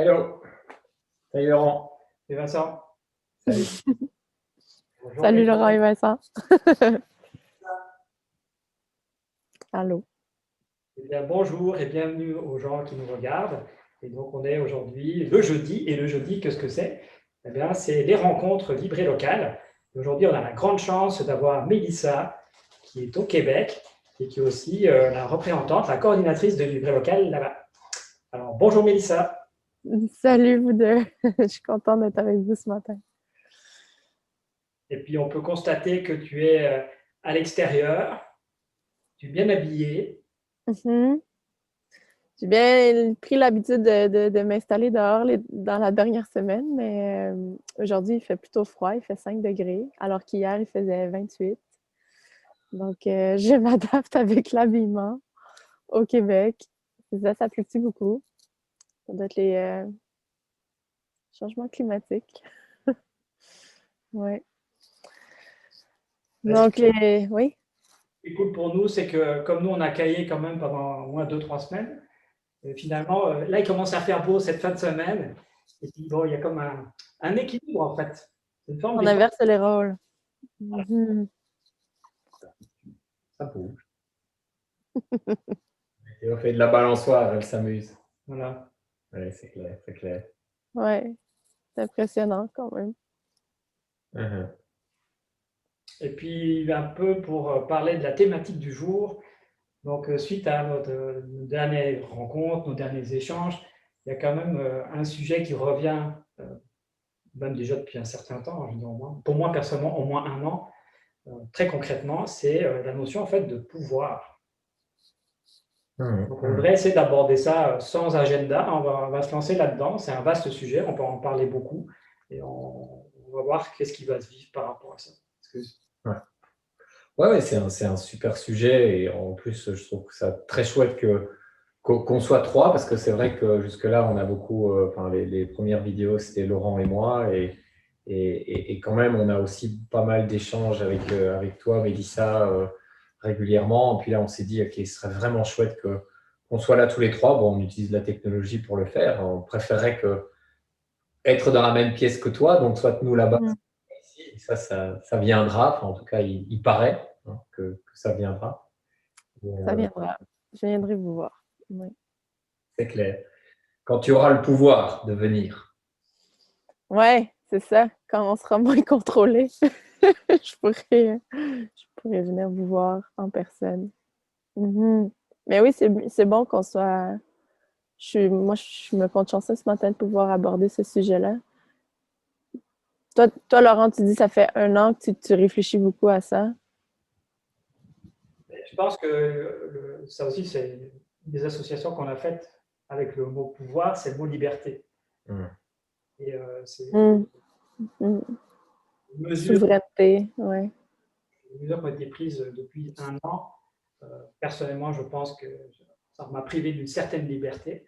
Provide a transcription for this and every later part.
Hello, salut Laurent. Et Vincent, Salut. bonjour. Salut Laurent et Vincent. Allô. Eh bien, bonjour et bienvenue aux gens qui nous regardent. Et donc, on est aujourd'hui le jeudi. Et le jeudi, qu'est-ce que c'est? Eh bien, c'est les rencontres librées locales. Et aujourd'hui, on a la grande chance d'avoir Mélissa, qui est au Québec et qui est aussi la représentante, la coordinatrice de librairie locale là-bas. Alors, bonjour Mélissa. Salut vous deux. Je suis contente d'être avec vous ce matin. Et puis, on peut constater que tu es à l'extérieur, tu es bien habillée. J'ai bien pris l'habitude de m'installer dehors dans la dernière semaine, mais aujourd'hui, il fait plutôt froid, il fait 5 degrés, alors qu'hier, il faisait 28. Donc, je m'adapte avec l'habillement au Québec. Ça fluctue beaucoup. Ça doit être les changements climatiques. Ouais. Donc, oui. Ce qui est cool pour nous, c'est que comme nous, on a caillé quand même pendant au moins 2-3 semaines, et finalement, là, il commence à faire beau cette fin de semaine. Et puis, bon, il y a comme un équilibre, en fait. Une forme On inverse les rôles. Ça bouge. Et on fait de la balançoire, elle s'amuse. Voilà. Oui, c'est clair, c'est clair. Ouais, c'est impressionnant quand même. Et puis, un peu pour parler de la thématique du jour. Donc, suite à nos dernières rencontres, nos derniers échanges, il y a quand même un sujet qui revient, même déjà depuis un certain temps, hein, je veux dire, pour moi, personnellement, au moins 1 an. Très concrètement, c'est la notion, en fait, de pouvoir. Donc, on voudrait essayer d'aborder ça sans agenda. On va se lancer là-dedans. C'est un vaste sujet. On peut en parler beaucoup. Et on va voir qu'est-ce qui va se vivre par rapport à ça. Ouais, c'est un super sujet. Et en plus, je trouve que ça très chouette qu'on soit trois, parce que c'est vrai que jusque-là, on a beaucoup. Enfin, les premières vidéos, c'était Laurent et moi. Et quand même, on a aussi pas mal d'échanges avec toi, Mélissa, régulièrement. Et puis là, on s'est dit, OK, ce serait vraiment chouette qu'on soit là tous les trois. Bon, on utilise la technologie pour le faire. On préférerait être dans la même pièce que toi, donc soit nous là-bas, ici. Ça viendra. Enfin, en tout cas, il paraît que ça viendra. Ça viendra. Je viendrai vous voir. Oui. C'est clair. Quand tu auras le pouvoir de venir. Ouais, c'est ça. Quand on sera moins contrôlé, je pourrais venir vous voir en personne. Mais oui, c'est bon qu'on soit. Moi, je me compte chanceuse ce matin de pouvoir aborder ce sujet-là. Toi, Laurent, tu dis que ça fait 1 an que tu réfléchis beaucoup à ça. Je pense que ça aussi, c'est des associations qu'on a faites avec le mot pouvoir, c'est le mot liberté. Et c'est Souveraineté, ouais. Les mesures qui ont été prises depuis 1 an. Personnellement, je pense que ça m'a privé d'une certaine liberté.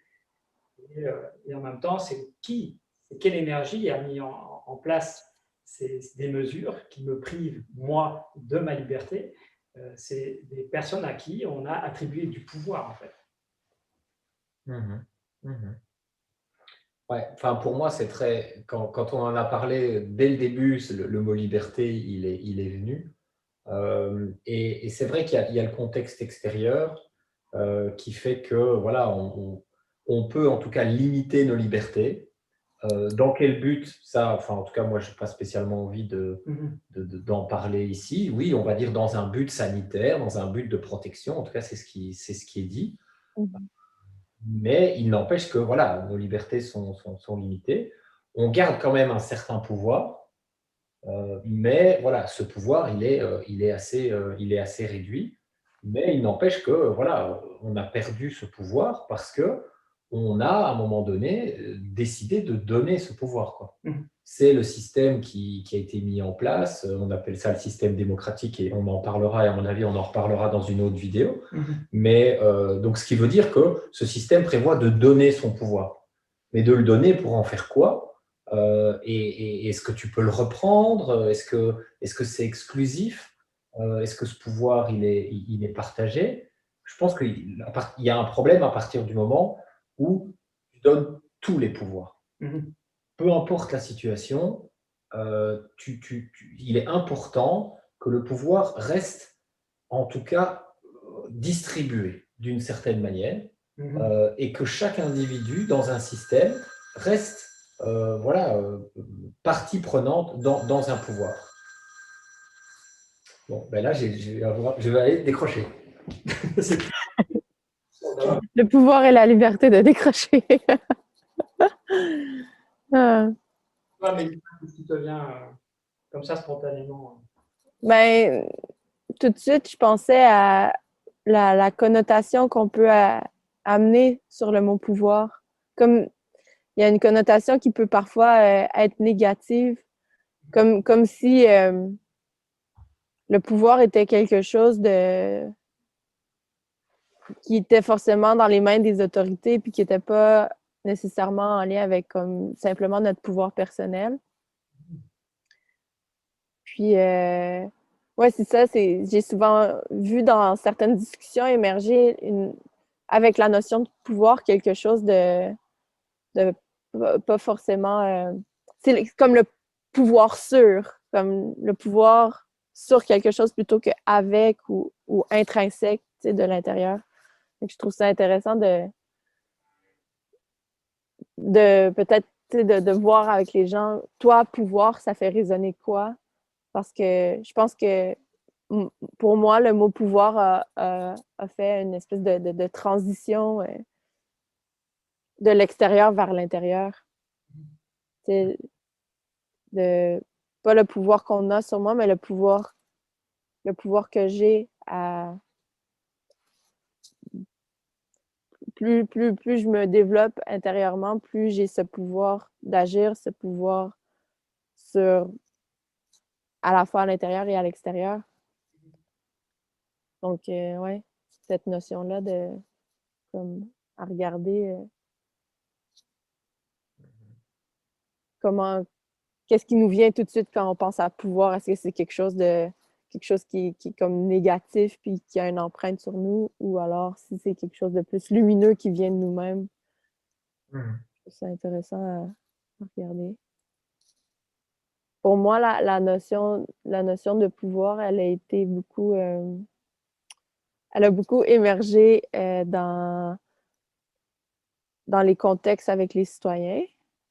Et en même temps, c'est quelle énergie a mis en place des mesures qui me privent, moi, de ma liberté. C'est des personnes à qui on a attribué du pouvoir, en fait. Ouais, enfin, pour moi, c'est très. Quand on en a parlé dès le début, le mot liberté, il est venu. Et c'est vrai qu'il y a le contexte extérieur qui fait que, voilà, on peut en tout cas limiter nos libertés. Dans quel but? Ça, enfin, en tout cas, moi, je n'ai pas spécialement envie d'en parler ici. Oui, on va dire dans un but sanitaire, dans un but de protection. En tout cas, c'est ce qui est dit. Mais il n'empêche que, voilà, nos libertés sont limitées. On garde quand même un certain pouvoir, mais voilà, ce pouvoir, il est assez réduit. Mais il n'empêche que, voilà, on a perdu ce pouvoir parce que on a, à un moment donné, décidé de donner ce pouvoir, quoi. C'est le système qui a été mis en place. On appelle ça le système démocratique et on en parlera, et à mon avis, on en reparlera dans une autre vidéo. Mais donc, ce qui veut dire que ce système prévoit de donner son pouvoir. Mais de le donner pour en faire quoi? Et est-ce que tu peux le reprendre? Est-ce que c'est exclusif? Est-ce que ce pouvoir, il est partagé? Je pense qu'il y a un problème à partir du moment où tu donnes tous les pouvoirs. Peu importe la situation, il est important que le pouvoir reste, en tout cas, distribué d'une certaine manière, et que chaque individu dans un système reste partie prenante dans un pouvoir. Bon, ben là, je vais aller décrocher. Le pouvoir et la liberté de décrocher. Toi, Mélissa, qu'est-ce qui te vient comme ça spontanément? Ben, tout de suite, je pensais à la connotation qu'on peut amener sur le mot pouvoir. Comme il y a une connotation qui peut parfois être négative, comme si le pouvoir était quelque chose qui était forcément dans les mains des autorités puis qui n'était pas nécessairement en lien avec comme simplement notre pouvoir personnel. Puis, ouais, c'est ça. J'ai souvent vu dans certaines discussions émerger avec la notion de pouvoir quelque chose de pas forcément. C'est comme le pouvoir sur, comme le pouvoir sur quelque chose plutôt qu'avec ou intrinsèque de l'intérieur. Donc, je trouve ça intéressant de peut-être de voir avec les gens, toi, pouvoir, ça fait résonner quoi? Parce que je pense que pour moi, le mot pouvoir a fait une espèce de transition de l'extérieur vers l'intérieur. Pas le pouvoir qu'on a sur moi, mais le pouvoir que j'ai à. Plus je me développe intérieurement, plus j'ai ce pouvoir d'agir, ce pouvoir à la fois à l'intérieur et à l'extérieur. Donc, ouais, cette notion-là à regarder qu'est-ce qui nous vient tout de suite quand on pense à pouvoir? Est-ce que c'est quelque chose qui est comme négatif puis qui a une empreinte sur nous, ou alors si c'est quelque chose de plus lumineux qui vient de nous-mêmes? Je trouve ça intéressant à regarder. Pour moi, la notion de pouvoir, elle a beaucoup émergé dans les contextes avec les citoyens,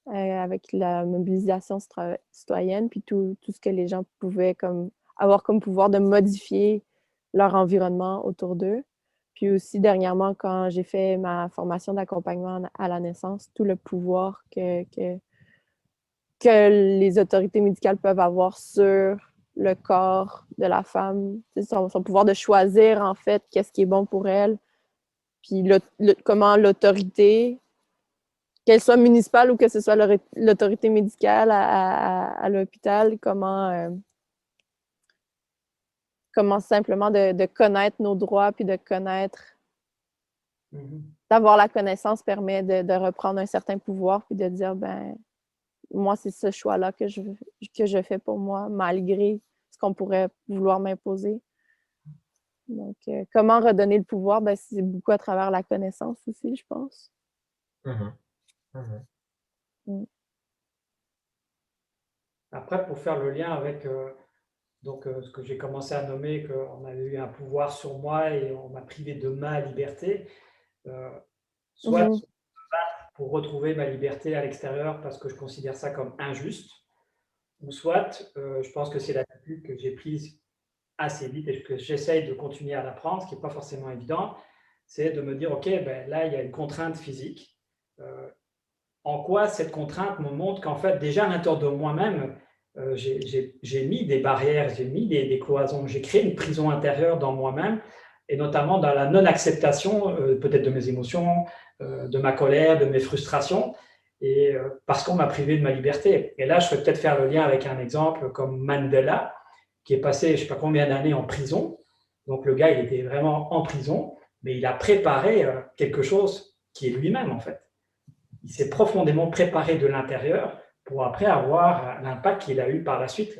avec la mobilisation citoyenne, puis tout ce que les gens pouvaient avoir comme pouvoir de modifier leur environnement autour d'eux. Puis aussi, dernièrement, quand j'ai fait ma formation d'accompagnement à la naissance, tout le pouvoir que les autorités médicales peuvent avoir sur le corps de la femme, son pouvoir de choisir, en fait, qu'est-ce qui est bon pour elle, puis comment l'autorité, qu'elle soit municipale ou que ce soit l'autorité médicale à l'hôpital, comment simplement de connaître nos droits, puis de connaître, d'avoir la connaissance permet de reprendre un certain pouvoir, puis de dire, ben moi, c'est ce choix-là que je fais pour moi, malgré ce qu'on pourrait vouloir m'imposer. Donc, comment redonner le pouvoir? Ben, c'est beaucoup à travers la connaissance aussi, je pense. Après, pour faire le lien avec ce que j'ai commencé à nommer, qu'on avait eu un pouvoir sur moi et on m'a privé de ma liberté, soit pour retrouver ma liberté à l'extérieur parce que je considère ça comme injuste, ou soit je pense que c'est l'attitude que j'ai prise assez vite et que j'essaye de continuer à l'apprendre, ce qui n'est pas forcément évident, c'est de me dire, OK, ben là, il y a une contrainte physique. En quoi cette contrainte me montre qu'en fait, déjà à l'intérieur de moi-même, j'ai mis des barrières, j'ai mis des cloisons, j'ai créé une prison intérieure dans moi-même, et notamment dans la non-acceptation peut-être de mes émotions, de ma colère, de mes frustrations, et parce qu'on m'a privé de ma liberté. Et là, je peux peut-être faire le lien avec un exemple comme Mandela, qui est passé je ne sais pas combien d'années en prison. Donc le gars, il était vraiment en prison, mais il a préparé quelque chose qui est lui-même en fait. Il s'est profondément préparé de l'intérieur pour après avoir l'impact qu'il a eu par la suite.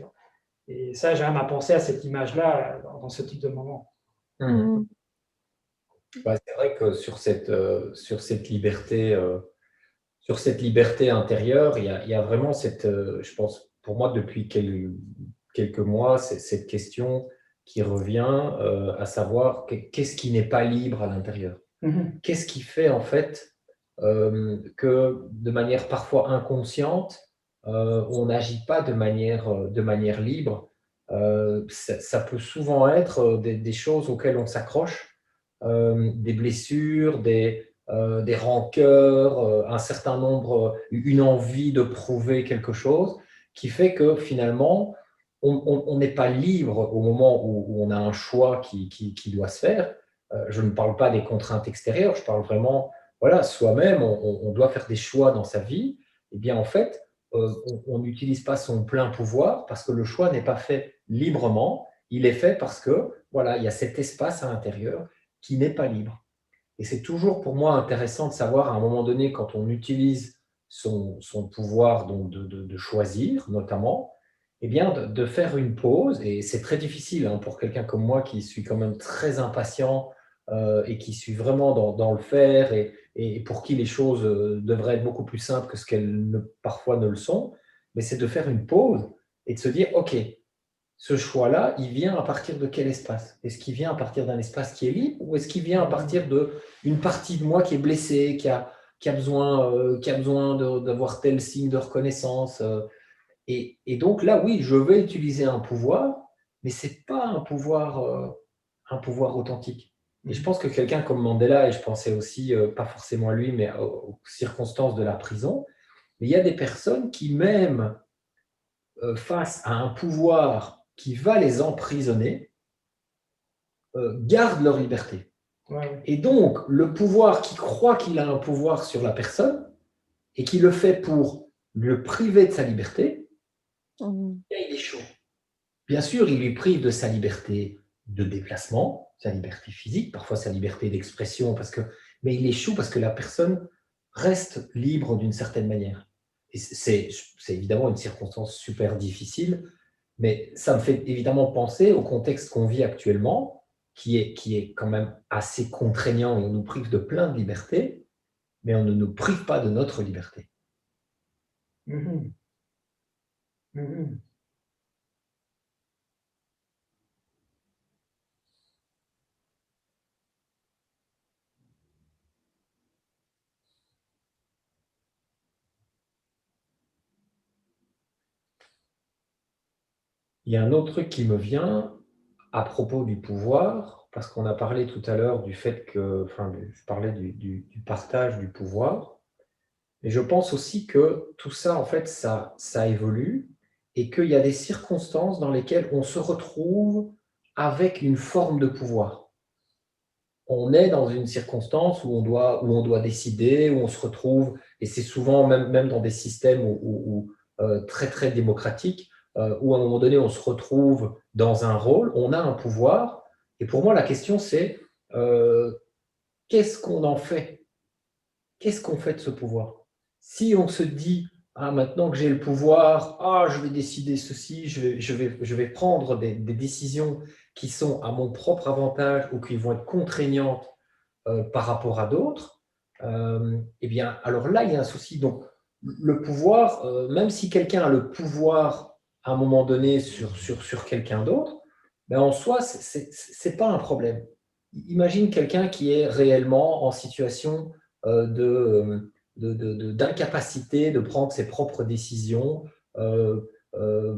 Et ça, j'aime à penser à cette image-là dans ce type de moment. C'est vrai que sur cette liberté, sur cette liberté intérieure, il y a vraiment cette, je pense, pour moi, depuis quelques mois, cette question qui revient, à savoir qu'est-ce qui n'est pas libre à l'intérieur? Mhm. Qu'est-ce qui fait en fait que de manière parfois inconsciente, on n'agit pas de manière libre? Ça peut souvent être des choses auxquelles on s'accroche, des blessures, des rancœurs, un certain nombre, une envie de prouver quelque chose, qui fait que finalement, on n'est pas libre au moment où on a un choix qui doit se faire. Je ne parle pas des contraintes extérieures, je parle vraiment, voilà, soi-même, on doit faire des choix dans sa vie. Eh bien, en fait, on n'utilise pas son plein pouvoir parce que le choix n'est pas fait librement. Il est fait parce que, voilà, il y a cet espace à l'intérieur qui n'est pas libre. Et c'est toujours pour moi intéressant de savoir à un moment donné, quand on utilise son pouvoir donc de choisir, notamment, eh bien, de faire une pause. Et c'est très difficile hein, pour quelqu'un comme moi qui suis quand même très impatient et qui suis vraiment dans le faire et pour qui les choses devraient être beaucoup plus simples que ce qu'elles parfois ne le sont. Mais c'est de faire une pause et de se dire, OK, ce choix-là, il vient à partir de quel espace? Est-ce qu'il vient à partir d'un espace qui est libre ou est-ce qu'il vient à partir d'une partie de moi qui est blessée, qui a besoin d'avoir tel signe de reconnaissance et donc là, oui, je vais utiliser un pouvoir, mais ce n'est pas un pouvoir authentique. Et je pense que quelqu'un comme Mandela, et je pensais aussi, pas forcément à lui, mais aux circonstances de la prison, mais il y a des personnes qui, même face à un pouvoir qui va les emprisonner, gardent leur liberté. Ouais, Et donc, le pouvoir qui croit qu'il a un pouvoir sur la personne et qui le fait pour le priver de sa liberté, Mhm. il est chaud. Bien sûr, il lui prive de sa liberté de déplacement, sa liberté physique, parfois sa liberté d'expression, mais il échoue parce que la personne reste libre d'une certaine manière. Et c'est évidemment une circonstance super difficile, mais ça me fait évidemment penser au contexte qu'on vit actuellement, qui est quand même assez contraignant et on nous prive de plein de libertés, mais on ne nous prive pas de notre liberté. Mhm. Mhm. Il y a un autre truc qui me vient à propos du pouvoir, parce qu'on a parlé tout à l'heure du fait que, enfin, je parlais du partage du pouvoir, mais je pense aussi que tout ça, en fait, ça évolue et qu'il y a des circonstances dans lesquelles on se retrouve avec une forme de pouvoir. On est dans une circonstance où on doit décider, où on se retrouve, et c'est souvent même dans des systèmes très, très démocratiques, où à un moment donné, on se retrouve dans un rôle, on a un pouvoir, et pour moi, la question, c'est qu'est-ce qu'on en fait? Qu'est-ce qu'on fait de ce pouvoir? Si on se dit, ah, maintenant que j'ai le pouvoir, ah, je vais décider ceci, je vais prendre des décisions qui sont à mon propre avantage ou qui vont être contraignantes par rapport à d'autres, eh bien, alors là, il y a un souci. Donc, le pouvoir, même si quelqu'un a le pouvoir à un moment donné sur quelqu'un d'autre, ben en soi, c'est pas un problème. Imagine quelqu'un qui est réellement en situation d'incapacité de prendre ses propres décisions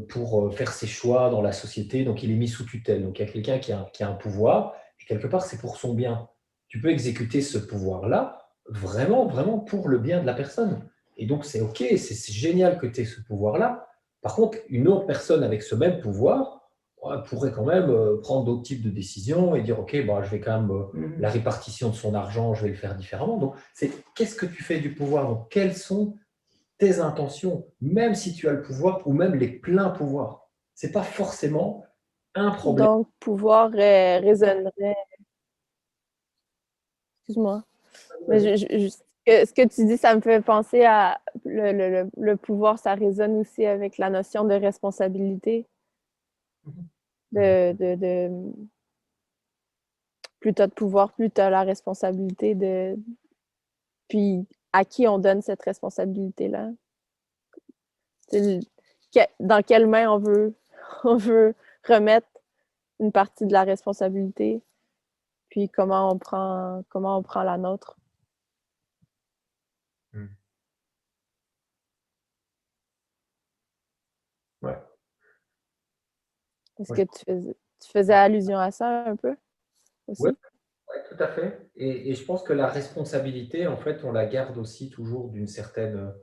pour faire ses choix dans la société. Donc, il est mis sous tutelle. Donc, il y a quelqu'un qui a un pouvoir et quelque part, c'est pour son bien. Tu peux exécuter ce pouvoir-là vraiment, vraiment pour le bien de la personne. Et donc, c'est OK, c'est génial que tu aies ce pouvoir-là. Par contre, une autre personne avec ce même pouvoir ouais, pourrait quand même prendre d'autres types de décisions et dire, OK, bah, je vais quand même, la Mhm. répartition de son argent, je vais le faire différemment. Donc, c'est qu'est-ce que tu fais du pouvoir? Donc, quelles sont tes intentions, même si tu as le pouvoir ou même les pleins pouvoirs? Ce n'est pas forcément un problème. Donc, pouvoir résonnerait, excuse-moi, mais ce que tu dis, ça me fait penser à le pouvoir, ça résonne aussi avec la notion de responsabilité, de plus tu as de pouvoir, plus tu as la responsabilité de. Puis à qui on donne cette responsabilité-là. Dans quelle main on veut remettre une partie de la responsabilité, puis comment on prend la nôtre. Ouais. Est-ce que tu faisais allusion à ça un peu aussi? Oui, tout à fait. Et je pense que la responsabilité, en fait, on la garde aussi toujours d'une certaine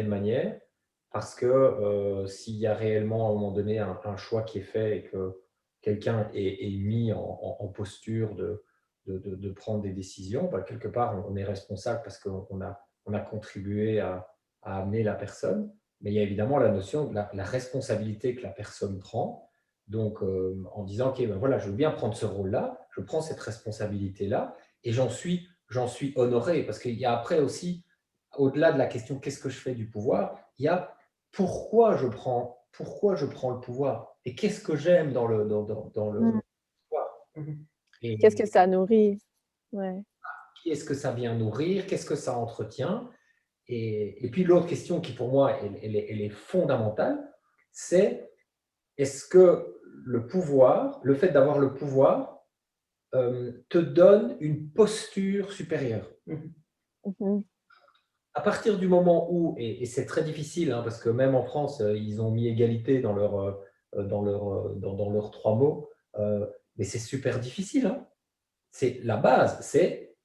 manière, parce que s'il y a réellement à un moment donné un choix qui est fait et que quelqu'un est mis en posture de prendre des décisions, bah, quelque part, on est responsable parce qu'on a contribué à amener la personne. Mais il y a évidemment la notion de la responsabilité que la personne prend. Donc, en disant, OK, ben voilà, je veux bien prendre ce rôle-là, je prends cette responsabilité-là et j'en suis honoré. Parce qu'il y a après aussi, au-delà de la question qu'est-ce que je fais du pouvoir, il y a pourquoi je prends le pouvoir et qu'est-ce que j'aime dans le pouvoir. Qu'est-ce que Et ça nourrit? Ouais. qui est-ce que ça vient nourrir, qu'est-ce que ça entretient. Et puis l'autre question qui pour moi, elle est fondamentale, c'est est-ce que le fait d'avoir le pouvoir, te donne une posture supérieure? Mhm. À partir du moment où, et c'est très difficile, hein, parce que même en France, ils ont mis égalité dans leurs 3 mots, mais c'est super difficile. Hein. C'est la base, c'est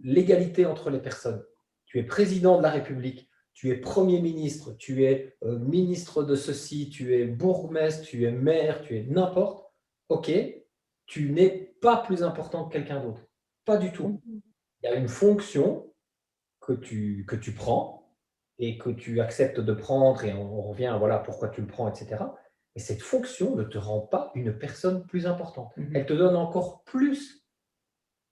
l'égalité entre les personnes. Tu es président de la République, tu es Premier ministre, tu es ministre de ceci, tu es bourgmestre, tu es maire, tu es n'importe. OK, tu n'es pas plus important que quelqu'un d'autre. Pas du tout. Il y a une fonction que tu prends et que tu acceptes de prendre, et on revient, voilà, pourquoi tu le prends, etc. Mais cette fonction ne te rend pas une personne plus importante. Elle te donne encore plus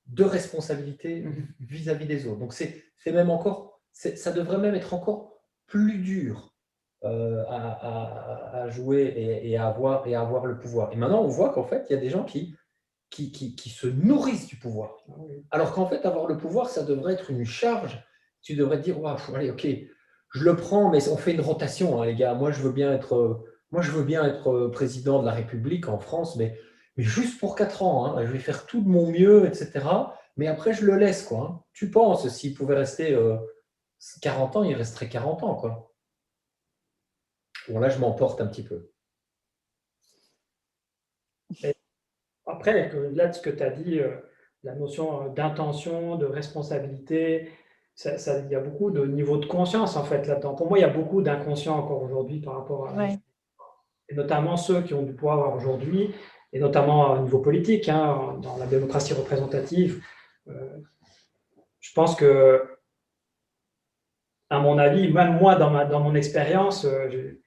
de responsabilité vis-à-vis des autres. Donc, c'est même encore, ça devrait même être encore plus dur à jouer et à avoir le pouvoir. Et maintenant, on voit qu'en fait, il y a des gens qui se nourrissent du pouvoir. Alors qu'en fait, avoir le pouvoir, ça devrait être une charge. Tu devrais te dire, wow, allez, ok, je le prends, mais on fait une rotation, hein, les gars. Moi, je veux bien être président de la République en France, mais juste pour 4 ans. Hein. Je vais faire tout de mon mieux, etc. Mais après, je le laisse, quoi. Hein. Tu penses, s'il pouvait rester 40 ans, il resterait 40 ans, quoi. Bon, là, je m'emporte un petit peu. Et après, là, de ce que tu as dit, la notion d'intention, de responsabilité, il y a beaucoup de niveaux de conscience en fait là-dedans. Pour moi, il y a beaucoup d'inconscient encore aujourd'hui par rapport à, Ouais. et notamment ceux qui ont du pouvoir aujourd'hui, et notamment au niveau politique, hein, dans la démocratie représentative. Je pense que, à mon avis, même moi, dans mon expérience, il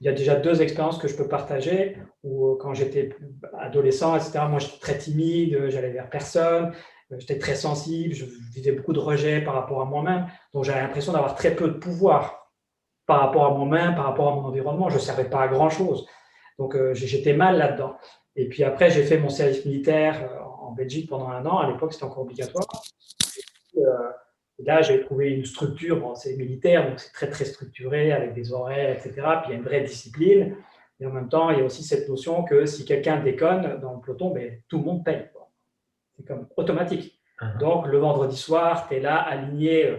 y a déjà 2 expériences que je peux partager, où quand j'étais adolescent, etc., moi j'étais très timide, j'allais vers personne, j'étais très sensible, je vivais beaucoup de rejet par rapport à moi-même, donc j'avais l'impression d'avoir très peu de pouvoir par rapport à moi-même, par rapport à mon environnement, je ne servais pas à grand-chose. Donc j'étais mal là-dedans. Et puis après, j'ai fait mon service militaire en Belgique pendant 1 an, à l'époque c'était encore obligatoire. Et là, j'ai trouvé une structure, bon, c'est militaire, donc c'est très très structuré, avec des horaires, etc. Puis il y a une vraie discipline. Et en même temps, il y a aussi cette notion que si quelqu'un déconne dans le peloton, ben, tout le monde paye. C'est comme automatique. Donc le vendredi soir, tu es là, aligné,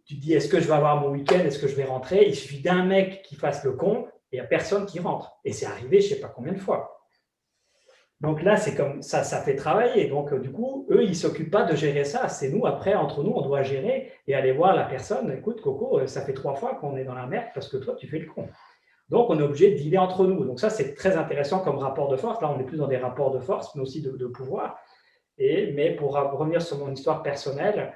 tu te dis, est-ce que je vais avoir mon week-end, est-ce que je vais rentrer? Il suffit d'un mec qui fasse le con, et il n'y a personne qui rentre. Et c'est arrivé, je ne sais pas combien de fois. Donc là, c'est comme ça fait travailler. Donc du coup, eux, ils ne s'occupent pas de gérer ça. C'est nous, après, entre nous, on doit gérer et aller voir la personne. Écoute, Coco, ça fait 3 fois qu'on est dans la merde parce que toi, tu fais le con. Donc, on est obligé de dealer entre nous. Donc ça, c'est très intéressant comme rapport de force. Là, on est plus dans des rapports de force, mais aussi de pouvoir. Mais pour revenir sur mon histoire personnelle,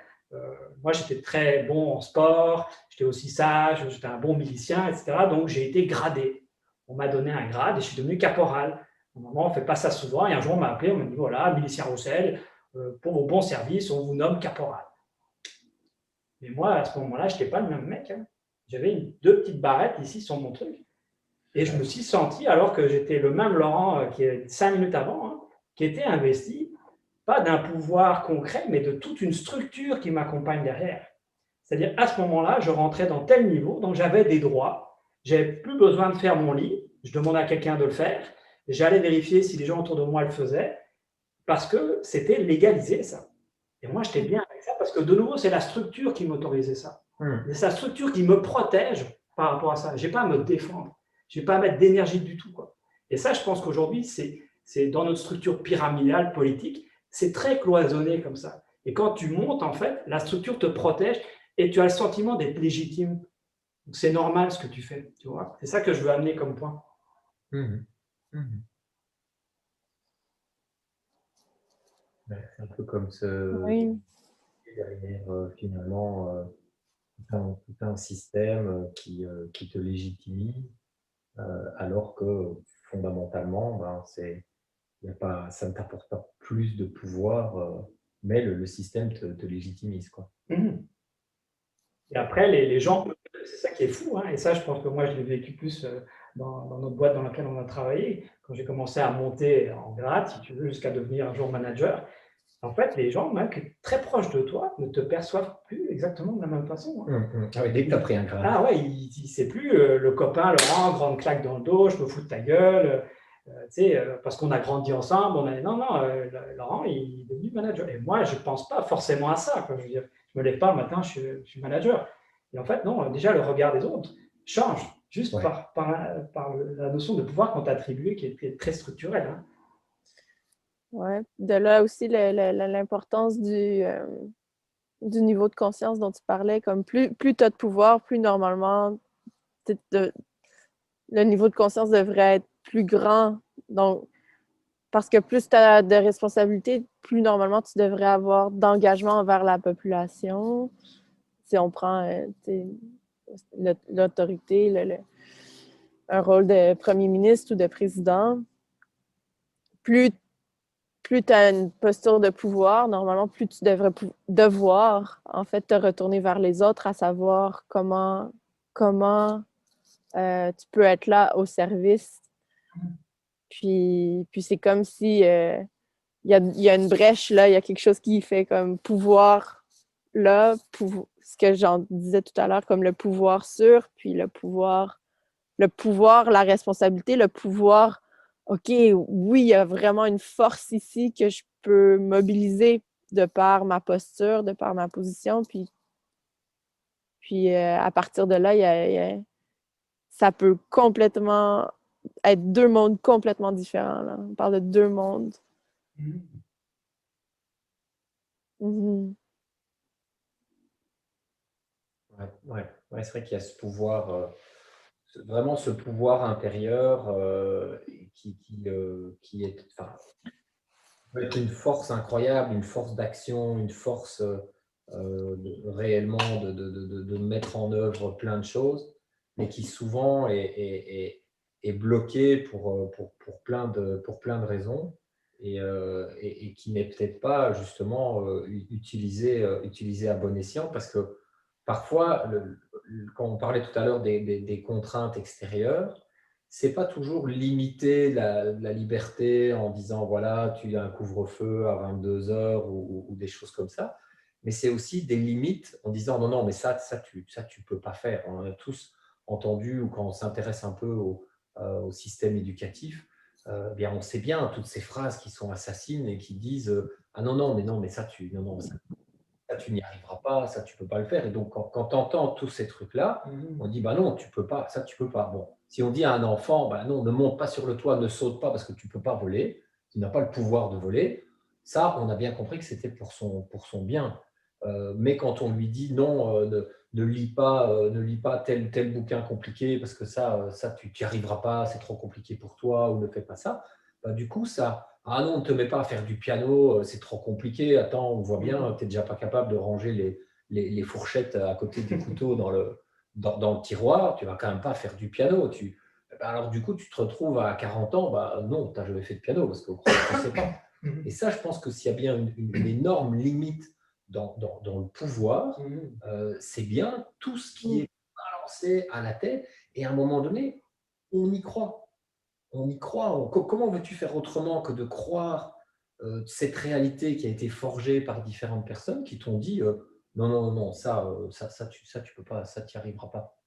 moi, j'étais très bon en sport, j'étais aussi sage, j'étais un bon milicien, etc. Donc, j'ai été gradé. On m'a donné un grade et je suis devenu caporal. Normalement, on ne fait pas ça souvent. Et un jour, on m'a appelé, on m'a dit, voilà, milicien Roussel, pour vos bons services, on vous nomme caporal. Mais moi, à ce moment-là, je n'étais pas le même mec. Hein. J'avais 2 petites barrettes ici sur mon truc. Et je me suis senti, alors que j'étais le même Laurent qui est 5 minutes avant, hein, qui était investi. pas d'un pouvoir concret, mais de toute une structure qui m'accompagne derrière. C'est-à-dire, à ce moment-là, je rentrais dans tel niveau, donc j'avais des droits, j'avais plus besoin de faire mon lit, je demandais à quelqu'un de le faire, j'allais vérifier si les gens autour de moi le faisaient, parce que c'était légalisé, ça. Et moi, j'étais bien avec ça, parce que de nouveau, c'est la structure qui m'autorisait ça. C'est la structure qui me protège par rapport à ça. Je n'ai pas à me défendre, je n'ai pas à mettre d'énergie du tout, quoi. Et ça, je pense qu'aujourd'hui, c'est dans notre structure pyramidale politique, c'est très cloisonné comme ça. Et quand tu montes, en fait, la structure te protège et tu as le sentiment d'être légitime. Donc, c'est normal ce que tu fais, tu vois. C'est ça que je veux amener comme point. Mhm. Mhm. Ouais, c'est un peu comme Oui. derrière finalement tout un système qui te légitimise, alors que fondamentalement, ben, y a pas, ça ne t'apporte pas plus de pouvoir, mais le système te légitimise, quoi. Mhm. Et après, les gens, c'est ça qui est fou, hein, et ça, je pense que moi, je l'ai vécu plus dans notre boîte dans laquelle on a travaillé, quand j'ai commencé à monter en grade, si tu veux, jusqu'à devenir un jour manager. En fait, les gens, même qui sont très proches de toi, ne te perçoivent plus exactement de la même façon, hein. Ah oui, dès que tu as pris un grade. Ah ouais, c'est plus le copain, Laurent, grande claque dans le dos, je me fous de ta gueule, parce qu'on a grandi ensemble. Non, non, Laurent, il est devenu manager. Et moi, je ne pense pas forcément à ça, quoi. Je veux dire, je me lève pas le matin, je suis manager. Et en fait, non, déjà, le regard des autres change, juste Ouais. par la notion de pouvoir qu'on t'a attribuée, qui est très structurelle, hein. Ouais. De là aussi l'importance du niveau de conscience dont tu parlais, comme plus tu as de pouvoir, plus normalement le niveau de conscience devrait être plus grand. Donc, parce que plus tu as de responsabilités, plus normalement tu devrais avoir d'engagement envers la population. Si on prend l'autorité, un rôle de premier ministre ou de président, plus tu as une posture de pouvoir, normalement, plus tu devrais devoir, en fait, te retourner vers les autres, à savoir comment tu peux être là au service. Puis c'est comme si il y a une brèche là, il y a quelque chose qui fait comme pouvoir là, ce que j'en disais tout à l'heure, comme le pouvoir sur, puis le pouvoir, la responsabilité, le pouvoir. OK, oui, il y a vraiment une force ici que je peux mobiliser de par ma posture, de par ma position, puis à partir de là, ça peut complètement être deux mondes complètement différents, là. On parle de deux mondes. Mhm. Ouais, c'est vrai qu'il y a ce pouvoir, vraiment ce pouvoir intérieur qui est, enfin, peut être une force incroyable, une force d'action, une force réellement de mettre en œuvre plein de choses, mais qui souvent est bloquée pour plein de raisons et qui n'est peut-être pas justement utilisée à bon escient parce que parfois, quand on parlait tout à l'heure des contraintes extérieures, c'est pas toujours limiter la liberté en disant voilà, tu as un couvre-feu à 22 heures ou des choses comme ça, mais c'est aussi des limites en disant non, non, mais ça tu peux pas faire. On a tous entendu ou quand on s'intéresse un peu au système éducatif, bien on sait bien toutes ces phrases qui sont assassines et qui disent ah non, non, mais non, mais non, non, ça tu n'y arriveras pas, ça tu peux pas le faire. Et donc quand tu entends tous ces trucs-là, on dit bah non, tu peux pas, ça tu peux pas. Bon, si on dit à un enfant, bah non, ne monte pas sur le toit, ne saute pas parce que tu peux pas voler, tu n'as pas le pouvoir de voler, ça on a bien compris que c'était pour son bien. Mais quand on lui dit non, ne lis pas tel bouquin compliqué parce que ça tu n'y arriveras pas, c'est trop compliqué pour toi, ou ne fais pas ça, bah, du coup, ah non, ne te mets pas à faire du piano, c'est trop compliqué. Attends, on voit bien, tu n'es déjà pas capable de ranger les fourchettes à côté du couteau dans le tiroir, tu vas quand même pas faire du piano. Alors du coup, tu te retrouves à 40 ans, bah, non, tu n'as jamais fait de piano parce qu'au croit tu ne sais pas. Et ça, je pense que s'il y a bien une énorme limite dans le pouvoir, c'est bien tout ce qui est balancé à la tête. Et à un moment donné, on y croit. On y croit. Comment veux-tu faire autrement que de croire cette réalité qui a été forgée par différentes personnes qui t'ont dit non, non, non, ça, tu peux pas, ça, tu n'y arriveras pas.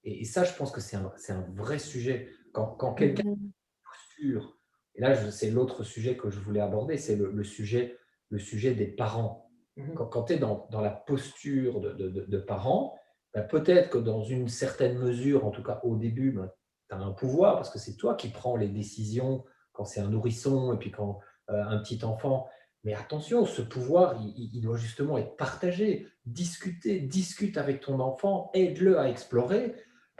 Et ça, je pense que c'est un vrai sujet. Quand quelqu'un Mhm. posture, et là, c'est l'autre sujet que je voulais aborder, c'est le sujet des parents. Quand tu es dans la posture de parents, ben, peut-être que dans une certaine mesure, en tout cas au début, ben, tu as un pouvoir parce que c'est toi qui prends les décisions quand c'est un nourrisson et puis quand un petit enfant. Mais attention, ce pouvoir, il doit justement être partagé, discute avec ton enfant, aide-le à explorer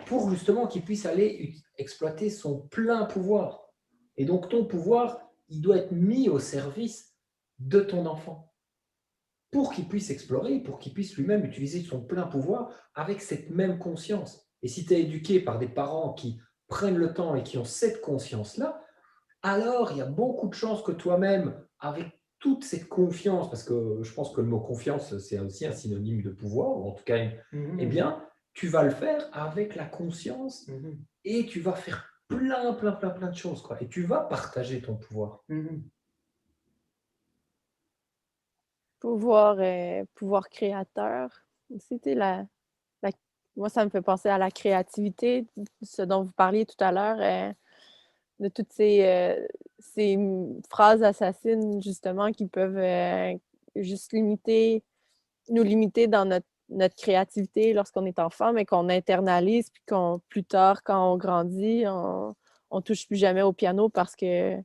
pour justement qu'il puisse aller exploiter son plein pouvoir. Et donc, ton pouvoir, il doit être mis au service de ton enfant pour qu'il puisse explorer, pour qu'il puisse lui-même utiliser son plein pouvoir avec cette même conscience. Et si tu es éduqué par des parents qui prennent le temps et qui ont cette conscience-là, alors il y a beaucoup de chances que toi-même, avec toute cette confiance, parce que je pense que le mot confiance, c'est aussi un synonyme de pouvoir, ou en tout cas, eh bien, tu vas le faire avec la conscience et tu vas faire plein de choses, quoi. Et tu vas partager ton pouvoir. Pouvoir créateur. Aussi, tu sais, la- moi, ça me fait penser à la créativité, ce dont vous parliez tout à l'heure, de toutes ces phrases assassines, justement, qui peuvent juste nous limiter dans notre créativité lorsqu'on est enfant, mais qu'on internalise, puis qu'on, plus tard, quand on grandit, on touche plus jamais au piano parce que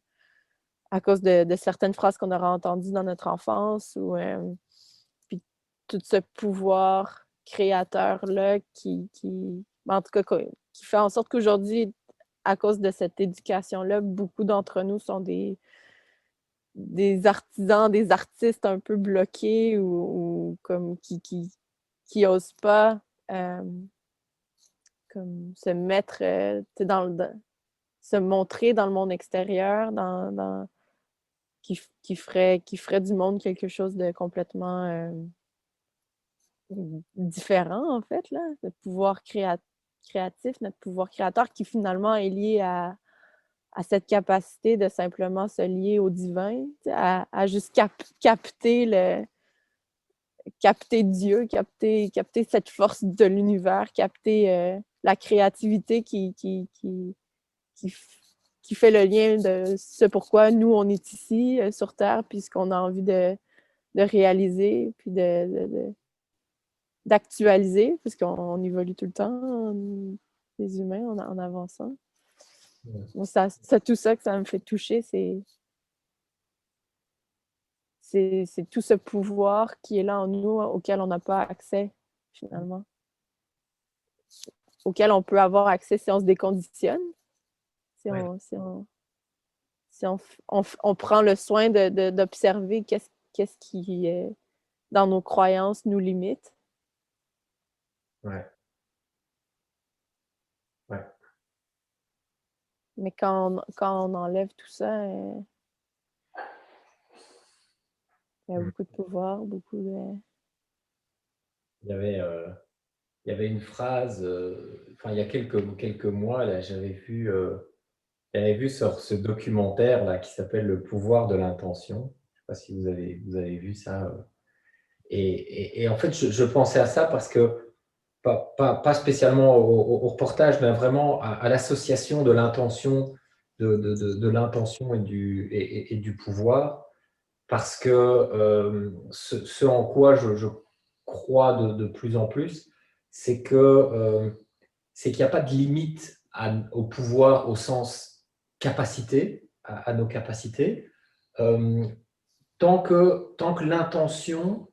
à cause de certaines phrases qu'on aura entendues dans notre enfance ou puis tout ce pouvoir créateur-là en tout cas, qui fait en sorte qu'aujourd'hui, à cause de cette éducation-là, beaucoup d'entre nous sont des artisans, des artistes un peu bloqués ou comme qui osent pas comme se mettre se montrer dans le monde extérieur, qui ferait du monde quelque chose de complètement différent, en fait, là. Notre pouvoir créatif, notre pouvoir créateur qui finalement est lié à cette capacité de simplement se lier au divin, à juste capter Dieu, capter cette force de l'univers, capter la créativité qui, qui fait le lien de ce pourquoi nous, on est ici sur Terre, puis ce qu'on a envie de réaliser, puis d'actualiser, puisqu'on évolue tout le temps, les humains, en avançant. Bon, c'est tout ça que ça me fait toucher, c'est tout ce pouvoir qui est là en nous, auquel on n'a pas accès, finalement. Auquel on peut avoir accès si on se déconditionne, si Ouais. on, si on, si on prend le soin d'observer qu'est-ce qui, dans nos croyances, nous limite. Ouais. Ouais. Mais quand on enlève tout ça, il y a beaucoup de pouvoir, beaucoup de... Il y avait, euh, il y avait une phrase, enfin, il y a quelques mois, là, j'avais vu sur ce documentaire là, qui s'appelle Le pouvoir de l'intention. Je ne sais pas si vous avez vu ça. Et en fait, je pensais à ça parce que, pas spécialement au reportage, mais vraiment à l'association de l'intention, de l'intention et du pouvoir. Parce que ce en quoi je crois de plus en plus, c'est c'est qu'il n'y a pas de limite au pouvoir au sens capacité, à nos capacités, euh, tant que l'intention,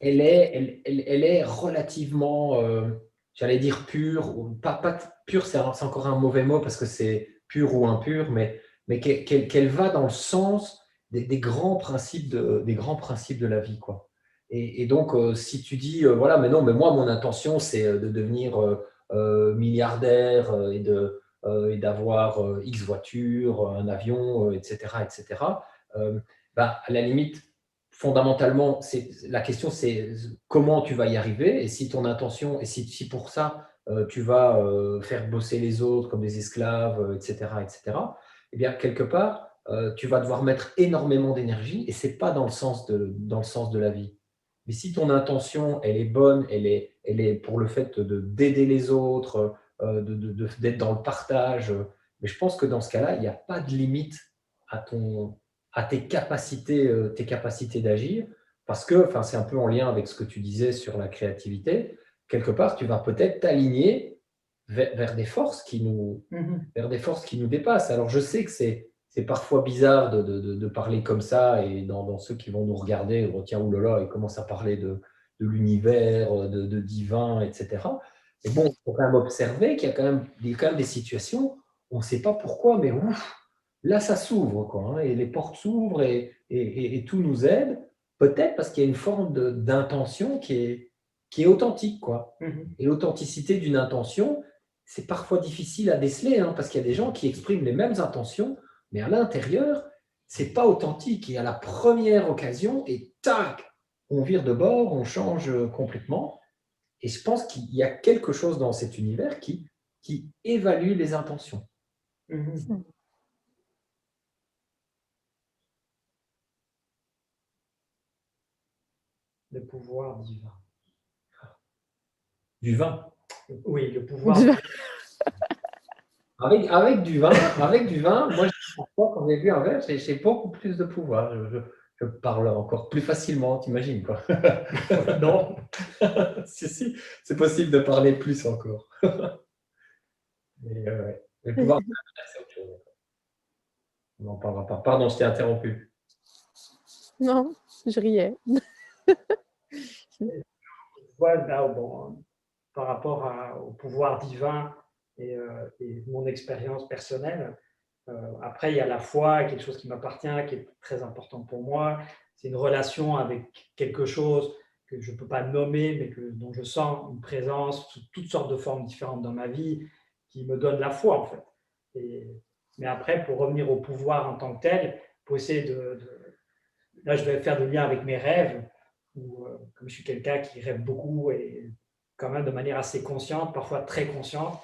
elle est relativement, j'allais dire pure, ou pas pure, c'est encore un mauvais mot parce que c'est pur ou impur, mais qu'elle va dans le sens des grands principes des grands principes de la vie, quoi. Et donc, si tu dis, voilà, mais non, mais moi, mon intention, c'est de devenir milliardaire et d'avoir X voitures, un avion, etc., etc., bah, à la limite, fondamentalement, la question, c'est comment tu vas y arriver et si ton intention, et si pour ça, tu vas faire bosser les autres comme des esclaves, etc., etc., eh bien, quelque part, tu vas devoir mettre énormément d'énergie et ce n'est pas dans le sens de la vie. Mais si ton intention, elle est bonne, elle est pour le fait d'aider les autres, d'être dans le partage, mais je pense que dans ce cas-là, il n'y a pas de limite à, à tes capacités d'agir, parce que, enfin, c'est un peu en lien avec ce que tu disais sur la créativité. Quelque part, tu vas peut-être t'aligner vers des forces vers des forces qui nous dépassent. Alors, je sais que c'est parfois bizarre de parler comme ça, et dans ceux qui vont nous regarder, oh, tiens, oulala, ils commencent à parler de l'univers, de divin, etc. Mais bon, il faut quand même observer qu'il y a quand même des situations, on ne sait pas pourquoi, mais ouf, là, ça s'ouvre, quoi, hein, et les portes s'ouvrent et tout nous aide, peut-être parce qu'il y a une forme d'intention qui est authentique, quoi. Et l'authenticité d'une intention, c'est parfois difficile à déceler, hein, parce qu'il y a des gens qui expriment les mêmes intentions, mais à l'intérieur, c'est pas authentique. Et à la première occasion, et tac, on vire de bord, on change complètement. Et je pense qu'il y a quelque chose dans cet univers qui évalue les intentions. Le pouvoir divin. Du vin. Oui, le pouvoir. Avec du vin, moi, parfois, quand j'ai bu un verre, j'ai beaucoup plus de pouvoir. Je parle encore plus facilement, t'imagines, quoi. Non. Si, c'est possible de parler plus encore. Mais le pouvoir, c'est autre chose. On n'en parlera pas. Pardon, je t'ai interrompu. Non, je riais. Là, bon, par rapport au pouvoir divin et mon expérience personnelle, après, il y a la foi, quelque chose qui m'appartient, qui est très important pour moi. C'est une relation avec quelque chose que je ne peux pas nommer, mais dont je sens une présence sous toutes sortes de formes différentes dans ma vie, qui me donne la foi, en fait. Mais après, pour revenir au pouvoir en tant que tel, pour essayer là, je vais faire le lien avec mes rêves, où, comme je suis quelqu'un qui rêve beaucoup et quand même de manière assez consciente, parfois très consciente,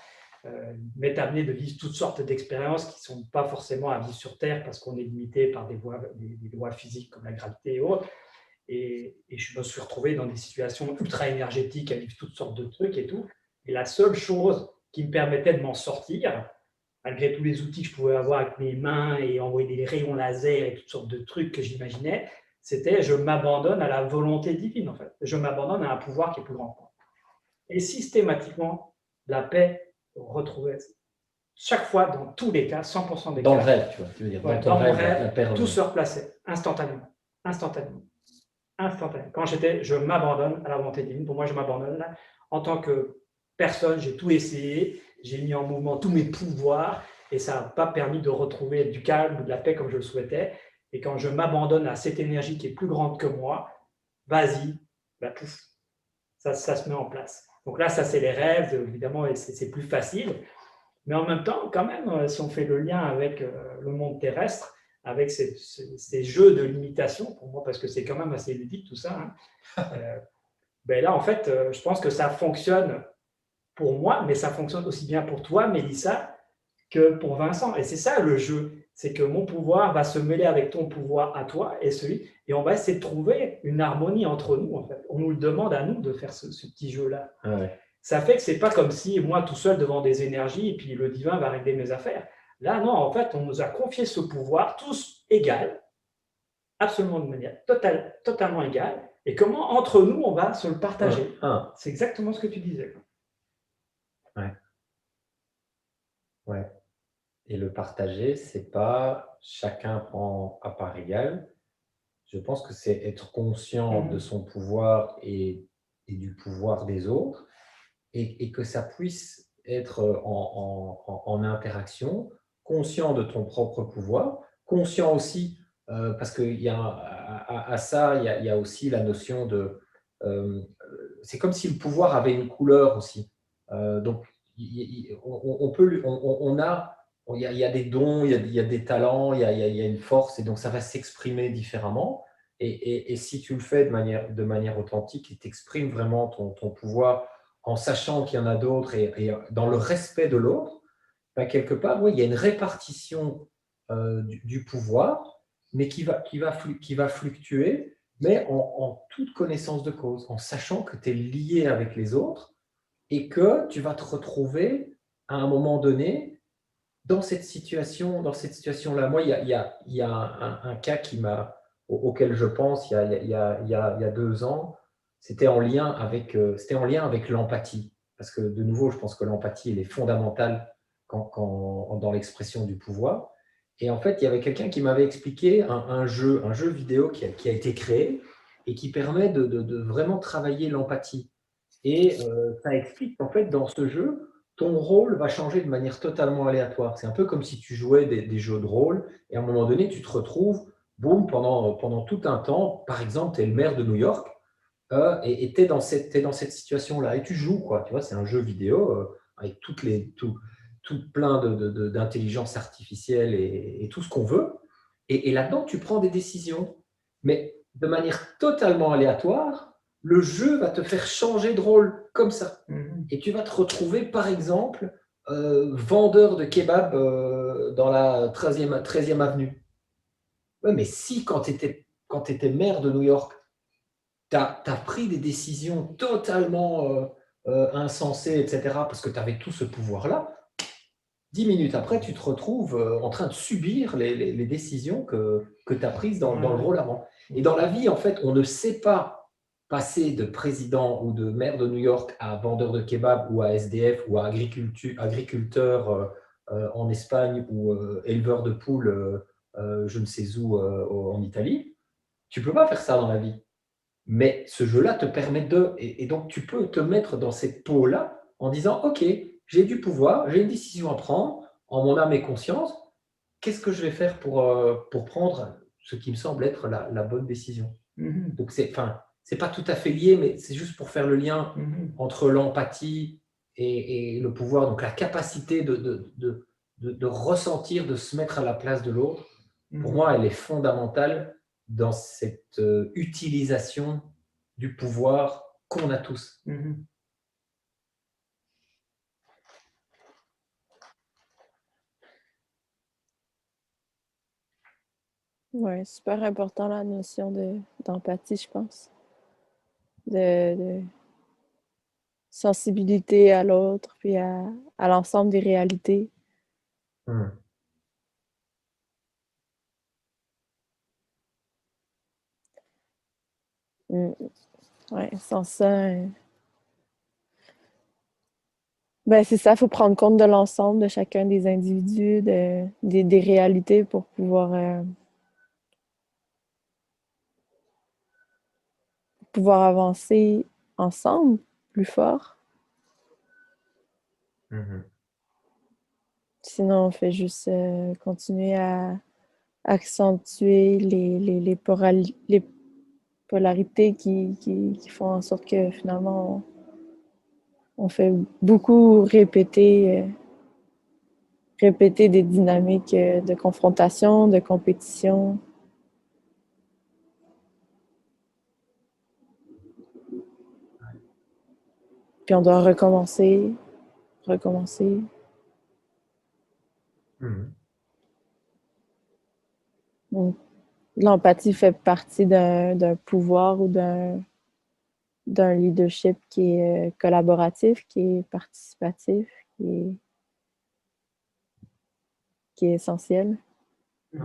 m'est amené de vivre toutes sortes d'expériences qui ne sont pas forcément à vivre sur Terre parce qu'on est limité par des lois physiques comme la gravité et autres. Et je me suis retrouvé dans des situations ultra énergétiques à vivre toutes sortes de trucs et tout. Et la seule chose qui me permettait de m'en sortir, malgré tous les outils que je pouvais avoir avec mes mains et envoyer des rayons laser et toutes sortes de trucs que j'imaginais, c'était je m'abandonne à la volonté divine, en fait. Je m'abandonne à un pouvoir qui est plus grand que moi. Et systématiquement, la paix retrouvée, chaque fois, dans tous les cas, 100% des cas. Dans le rêve, tu vois, tu veux dire. Ouais, dans ton mon rêve, la paix tout revient. se replaçait instantanément. Instantanément. Quand je m'abandonne à la volonté divine, pour moi, je m'abandonne là. En tant que personne, j'ai tout essayé, j'ai mis en mouvement tous mes pouvoirs et ça n'a pas permis de retrouver du calme ou de la paix comme je le souhaitais. Et quand je m'abandonne à cette énergie qui est plus grande que moi, vas-y, bah, pouf, ça se met en place. Donc là, ça, c'est les rêves, évidemment, et c'est plus facile. Mais en même temps, quand même, si on fait le lien avec le monde terrestre, avec ces jeux de limitation, pour moi, parce que c'est quand même assez ludique tout ça, hein, ben là, en fait, je pense que ça fonctionne pour moi, mais ça fonctionne aussi bien pour toi, Mélissa, que pour Vincent. Et c'est ça le jeu, c'est que mon pouvoir va se mêler avec ton pouvoir à toi et on va essayer de trouver une harmonie entre nous, en fait. On nous le demande à nous de faire ce petit jeu-là. Ouais. Ça fait que c'est pas comme si moi tout seul devant des énergies et puis le divin va régler mes affaires. Là, non, en fait, on nous a confié ce pouvoir, tous égal, absolument de manière totalement égale. Et comment, entre nous, on va se le partager. C'est exactement ce que tu disais. Ouais. Ouais. Et le partager, c'est pas chacun prend à part égale. Je pense que c'est être conscient de son pouvoir et du pouvoir des autres, et que ça puisse être en interaction, conscient de ton propre pouvoir, conscient aussi, parce qu'il y a à ça, il y a aussi la notion de... c'est comme si le pouvoir avait une couleur aussi. Donc, on peut, on a, il y a des dons, il y a des talents, il y a une force, et donc ça va s'exprimer différemment. Et si tu le fais de manière authentique et t'exprimes vraiment ton pouvoir en sachant qu'il y en a d'autres et dans le respect de l'autre, ben quelque part, oui, il y a une répartition du pouvoir, mais qui va fluctuer, mais en toute connaissance de cause, en sachant que tu es lié avec les autres et que tu vas te retrouver à un moment donné dans cette situation-là. Moi, il y a un cas auquel je pense il y a 2 ans. C'était en lien avec l'empathie. Parce que, de nouveau, je pense que l'empathie, elle est fondamentale dans l'expression du pouvoir. Et en fait, il y avait quelqu'un qui m'avait expliqué un jeu vidéo qui a été créé et qui permet de vraiment travailler l'empathie. Et ça explique qu'en fait, dans ce jeu, ton rôle va changer de manière totalement aléatoire. C'est un peu comme si tu jouais des jeux de rôle et à un moment donné, tu te retrouves, boum, pendant tout un temps, par exemple, tu es le maire de New York et tu es dans cette situation-là et tu joues, quoi. Tu vois, c'est un jeu vidéo avec tout plein d'intelligence artificielle et tout ce qu'on veut. Et là-dedans, tu prends des décisions, mais de manière totalement aléatoire, le jeu va te faire changer de rôle comme ça. Et tu vas te retrouver, par exemple, vendeur de kebab dans la 13e avenue. Ouais, mais si, quand tu étais maire de New York, tu as pris des décisions totalement insensées, etc., parce que tu avais tout ce pouvoir-là, 10 minutes après, tu te retrouves en train de subir les décisions que tu as prises dans le rôle avant. Et dans la vie, en fait, on ne sait pas passer de président ou de maire de New York à vendeur de kebab ou à SDF ou à agriculteur en Espagne ou éleveur de poules je ne sais où en Italie. Tu ne peux pas faire ça dans la vie. Mais ce jeu-là te permet et donc tu peux te mettre dans cette peau-là en disant, OK, j'ai du pouvoir, j'ai une décision à prendre, en mon âme et conscience, qu'est-ce que je vais faire pour prendre ce qui me semble être la bonne décision? Donc c'est pas tout à fait lié, mais c'est juste pour faire le lien entre l'empathie et le pouvoir, donc la capacité de ressentir, de se mettre à la place de l'autre. Pour moi, elle est fondamentale dans cette utilisation du pouvoir qu'on a tous. Ouais, super important la notion d'empathie, je pense. De sensibilité à l'autre, puis à l'ensemble des réalités. Mmh. Ouais, sans ça, ben c'est ça, il faut prendre compte de l'ensemble de chacun des individus, des réalités pour pouvoir avancer ensemble, plus fort. Mmh. Sinon, on fait juste continuer à accentuer les polarités qui font en sorte que finalement, on fait beaucoup répéter des dynamiques de confrontation, de compétition. Puis on doit recommencer. Mmh. Donc, l'empathie fait partie d'un pouvoir ou d'un leadership qui est collaboratif, qui est participatif, qui est essentiel. Mmh.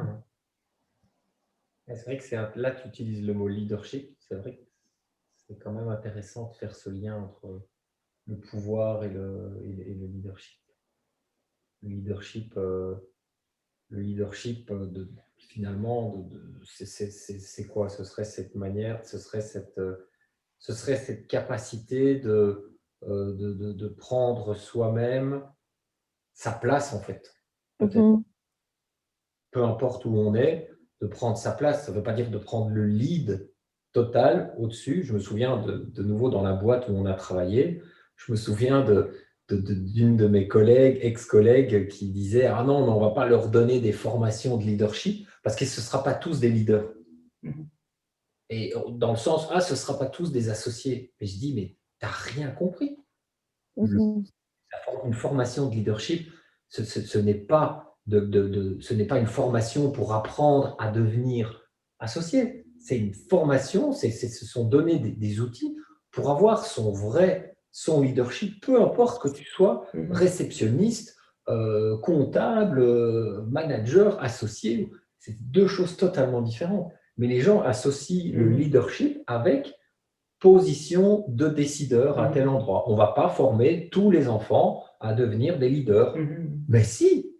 C'est vrai que là, tu utilises le mot leadership. C'est vrai que c'est quand même intéressant de faire ce lien entre le pouvoir et le leadership. Le leadership, finalement, c'est quoi? Ce serait cette manière, ce serait cette capacité de prendre soi-même sa place, en fait, peut-être. Mhm. Peu importe où on est, de prendre sa place. Ça ne veut pas dire de prendre le lead total au-dessus. Je me souviens de nouveau dans la boîte où on a travaillé, je me souviens d'une de mes collègues, ex-collègues, qui disait: ah non, mais on ne va pas leur donner des formations de leadership parce que ce ne sera pas tous des leaders. Et dans le sens, ce ne sera pas tous des associés. Mais je dis, mais tu n'as rien compris. Mhm. Une formation de leadership, ce n'est pas ce n'est pas une formation pour apprendre à devenir associé. C'est une formation, ce sont donner des outils pour avoir son leadership, peu importe que tu sois réceptionniste, comptable, manager, associé. C'est deux choses totalement différentes. Mais les gens associent le leadership avec position de décideur à tel endroit. On ne va pas former tous les enfants à devenir des leaders. Mais si,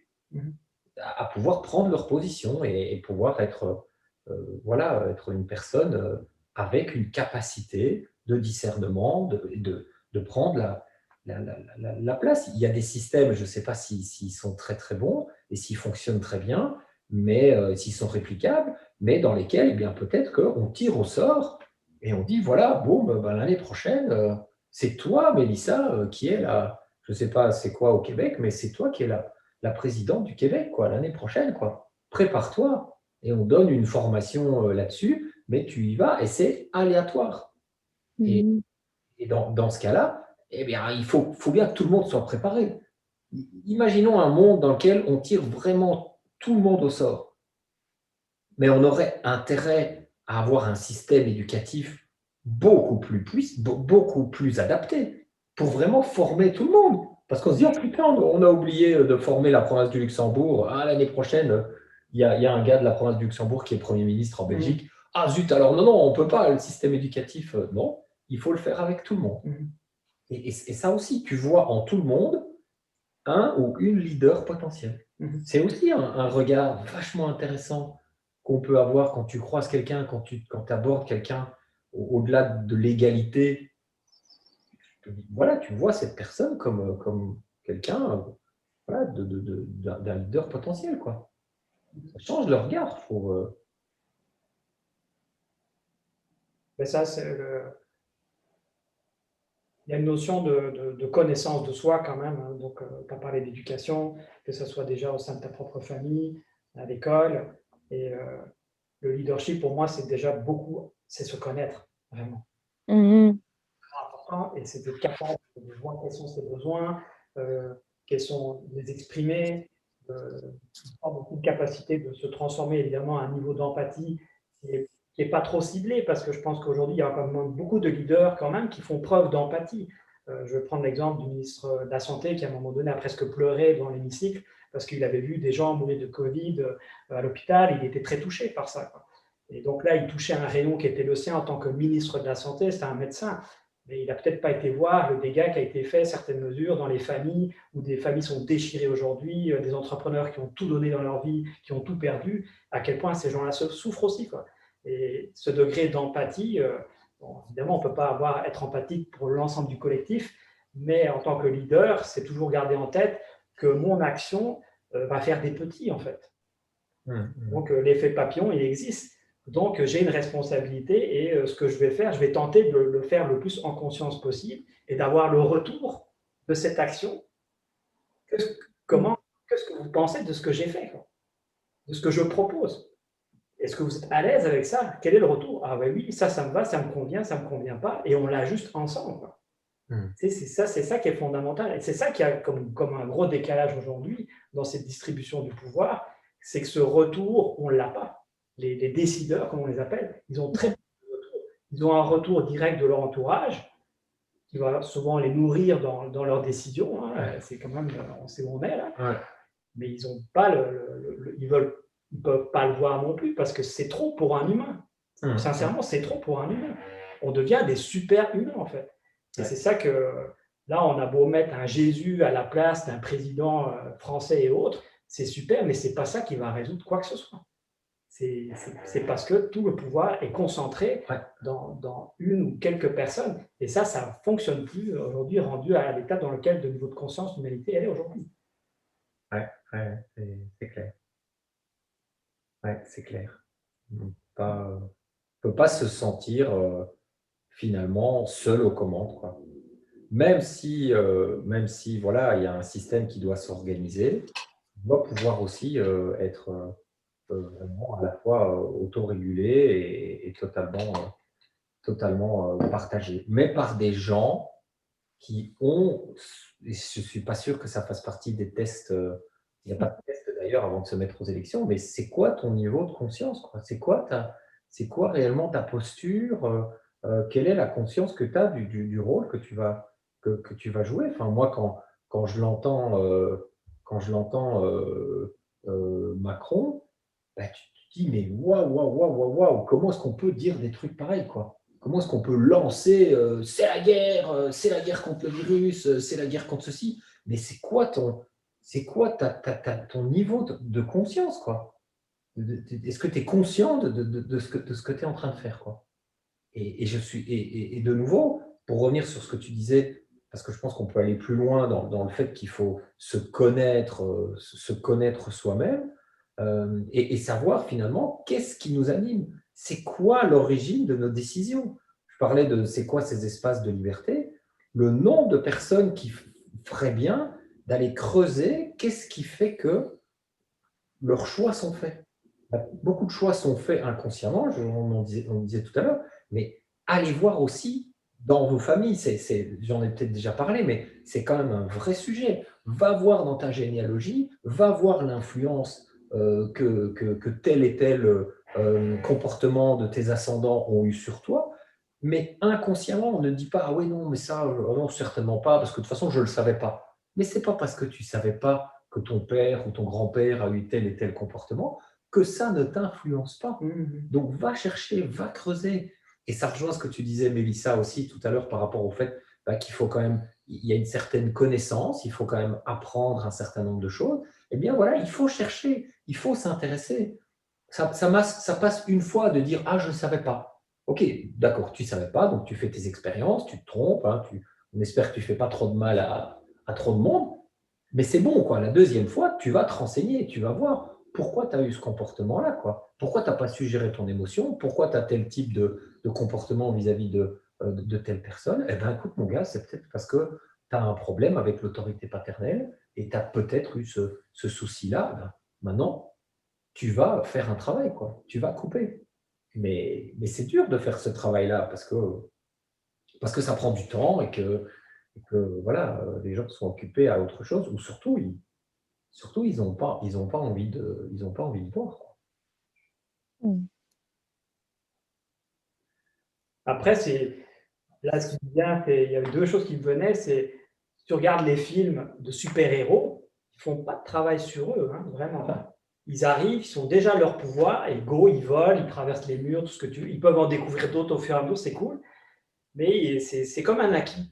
à pouvoir prendre leur position et pouvoir être, être une personne avec une capacité de discernement, de prendre la place. Il y a des systèmes, je ne sais pas s'ils sont très très bons et s'ils fonctionnent très bien, mais s'ils sont réplicables, mais dans lesquels, eh bien, peut-être qu'on tire au sort et on dit, voilà, boum, ben, l'année prochaine, c'est toi, Mélissa, qui est là. Je ne sais pas c'est quoi au Québec, mais c'est toi qui es la présidente du Québec, quoi, l'année prochaine, quoi. Prépare-toi. Et on donne une formation là-dessus, mais tu y vas et c'est aléatoire. Et dans ce cas-là, eh bien, il faut bien que tout le monde soit préparé. Imaginons un monde dans lequel on tire vraiment tout le monde au sort. Mais on aurait intérêt à avoir un système éducatif beaucoup plus adapté pour vraiment former tout le monde. Parce qu'on se dit, oh putain, on a oublié de former la province du Luxembourg. Ah, l'année prochaine, il y a un gars de la province du Luxembourg qui est Premier ministre en Belgique. Ah zut, alors non, on ne peut pas, le système éducatif, non, il faut le faire avec tout le monde. Et ça aussi, tu vois en tout le monde un ou une leader potentielle. C'est aussi un regard vachement intéressant qu'on peut avoir quand tu croises quelqu'un, quand tu abordes quelqu'un au-delà de l'égalité. Voilà, tu vois cette personne comme quelqu'un voilà, d'un leader potentiel, quoi. Ça change le regard. Mais ça, il y a une notion de connaissance de soi quand même. Hein. Donc, tu as parlé d'éducation, que ce soit déjà au sein de ta propre famille, à l'école. Et le leadership, pour moi, c'est déjà beaucoup, c'est se connaître, vraiment. C'est important et c'est d'être capable de voir quels sont ses besoins, quels sont les exprimer, avoir beaucoup de capacité de se transformer évidemment à un niveau d'empathie qui n'est pas trop ciblé, parce que je pense qu'aujourd'hui, il y a quand même beaucoup de leaders quand même qui font preuve d'empathie. Je vais prendre l'exemple du ministre de la Santé qui, à un moment donné, a presque pleuré dans l'hémicycle parce qu'il avait vu des gens mourir de Covid à l'hôpital. Il était très touché par ça, quoi. Et donc là, il touchait un rayon qui était le sien en tant que ministre de la Santé, c'était un médecin. Mais il n'a peut-être pas été voir le dégât qui a été fait, certaines mesures dans les familles, où des familles sont déchirées aujourd'hui, des entrepreneurs qui ont tout donné dans leur vie, qui ont tout perdu, à quel point ces gens-là souffrent aussi, quoi. Et ce degré d'empathie, bon, évidemment, on ne peut pas être empathique pour l'ensemble du collectif, mais en tant que leader, c'est toujours garder en tête que mon action va faire des petits, en fait. Donc, l'effet papillon, il existe. Donc, j'ai une responsabilité et ce que je vais faire, je vais tenter de le faire le plus en conscience possible et d'avoir le retour de cette action. Qu'est-ce que vous pensez de ce que j'ai fait, quoi, de ce que je propose? Est-ce que vous êtes à l'aise avec ça? Quel est le retour? Ah ben oui, ça me va, ça me convient pas, et on l'ajuste ensemble, quoi. C'est ça qui est fondamental. Et c'est ça qui a comme un gros décalage aujourd'hui dans cette distribution du pouvoir, c'est que ce retour, on ne l'a pas. Les décideurs, comme on les appelle, ils ont très peu de retour. Ils ont un retour direct de leur entourage, qui va souvent les nourrir dans leurs décisions. Hein. C'est quand même, on sait où on est là. Ouais. Mais ils ont pas ils peuvent pas le voir non plus parce que c'est trop pour un humain. Sincèrement, c'est trop pour un humain. On devient des super humains en fait. Et c'est ça que là, on a beau mettre un Jésus à la place d'un président français et autres, c'est super, mais c'est pas ça qui va résoudre quoi que ce soit. C'est parce que tout le pouvoir est concentré dans une ou quelques personnes. Et ça ne fonctionne plus aujourd'hui, rendu à l'état dans lequel le niveau de conscience, d'humanité, elle est aujourd'hui. C'est clair. C'est clair. On ne peut pas se sentir finalement seul aux commandes, quoi. Même si voilà, il y a un système qui doit s'organiser, on doit pouvoir aussi être vraiment à la fois autorégulé et totalement partagé, mais par des gens qui ont, et je ne suis pas sûr que ça fasse partie des tests, il n'y a pas de test d'ailleurs avant de se mettre aux élections, mais c'est quoi ton niveau de conscience, quoi? C'est quoi réellement ta posture? Quelle est la conscience que tu as du rôle que tu vas jouer? Enfin, moi, quand je l'entends, Macron, bah, tu te dis: «Mais waouh, waouh, waouh, waouh, waouh, comment est-ce qu'on peut dire des trucs pareils, quoi? Comment est-ce qu'on peut lancer, c'est la guerre contre le virus, c'est la guerre contre ceci». Mais c'est quoi ton niveau de conscience, quoi? Est-ce que tu es conscient de ce que tu es en train de faire, quoi? Et de nouveau, pour revenir sur ce que tu disais, parce que je pense qu'on peut aller plus loin dans le fait qu'il faut se connaître soi-même, et savoir finalement qu'est-ce qui nous anime? C'est quoi l'origine de nos décisions? Je parlais de c'est quoi ces espaces de liberté? Le nombre de personnes qui feraient bien d'aller creuser qu'est-ce qui fait que leurs choix sont faits. Beaucoup de choix sont faits inconsciemment, on disait tout à l'heure, mais allez voir aussi dans vos familles, j'en ai peut-être déjà parlé, mais c'est quand même un vrai sujet. Va voir dans ta généalogie, va voir l'influence que tel et tel comportement de tes ascendants ont eu sur toi, mais inconsciemment, on ne dit pas, ah oui, non, mais ça, non, certainement pas, parce que de toute façon, je ne le savais pas. Mais c'est pas parce que tu ne savais pas que ton père ou ton grand-père a eu tel et tel comportement que ça ne t'influence pas. Donc, va chercher, va creuser. Et ça rejoint ce que tu disais, Mélissa, aussi tout à l'heure par rapport au fait qu'il faut quand même, il y a une certaine connaissance, il faut quand même apprendre un certain nombre de choses. Eh bien, voilà, il faut chercher, il faut s'intéresser. Ça passe une fois de dire, ah, je ne savais pas. Ok, d'accord, tu ne savais pas, donc tu fais tes expériences, tu te trompes, hein, on espère que tu ne fais pas trop de mal à trop de monde, mais c'est bon, quoi. La deuxième fois, tu vas te renseigner, tu vas voir pourquoi tu as eu ce comportement-là, quoi. Pourquoi tu n'as pas su gérer ton émotion, pourquoi tu as tel type de comportement vis-à-vis de telle personne. Eh bien, écoute, mon gars, c'est peut-être parce que tu as un problème avec l'autorité paternelle et tu as peut-être eu ce souci-là. Ben, maintenant, tu vas faire un travail, quoi. Tu vas couper. Mais c'est dur de faire ce travail-là parce que ça prend du temps et que voilà, les gens sont occupés à autre chose ou surtout ils ont pas envie de voir, quoi. Mm. Après, là, ce qui me vient, il y avait deux choses qui me venaient, c'est si tu regardes les films de super-héros, ils font pas de travail sur eux, hein, vraiment. Ils arrivent, ils sont déjà à leur pouvoir, et go, ils volent, ils traversent les murs, tout ce que ils peuvent en découvrir d'autres au fur et à mesure, c'est cool, mais c'est comme un acquis.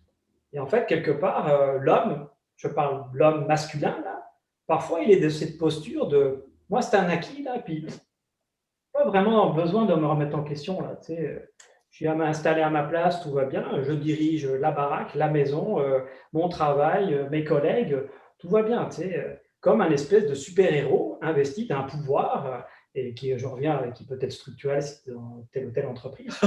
Et en fait, quelque part, l'homme, je parle de l'homme masculin, là, parfois il est de cette posture de moi, c'est un acquis, là, puis pas vraiment besoin de me remettre en question, là, tu sais. Je suis installé à ma place, tout va bien, je dirige la baraque, la maison, mon travail, mes collègues, tout va bien, tu sais, comme un espèce de super-héros investi d'un pouvoir et qui, je reviens, qui peut être structurel dans telle ou telle entreprise.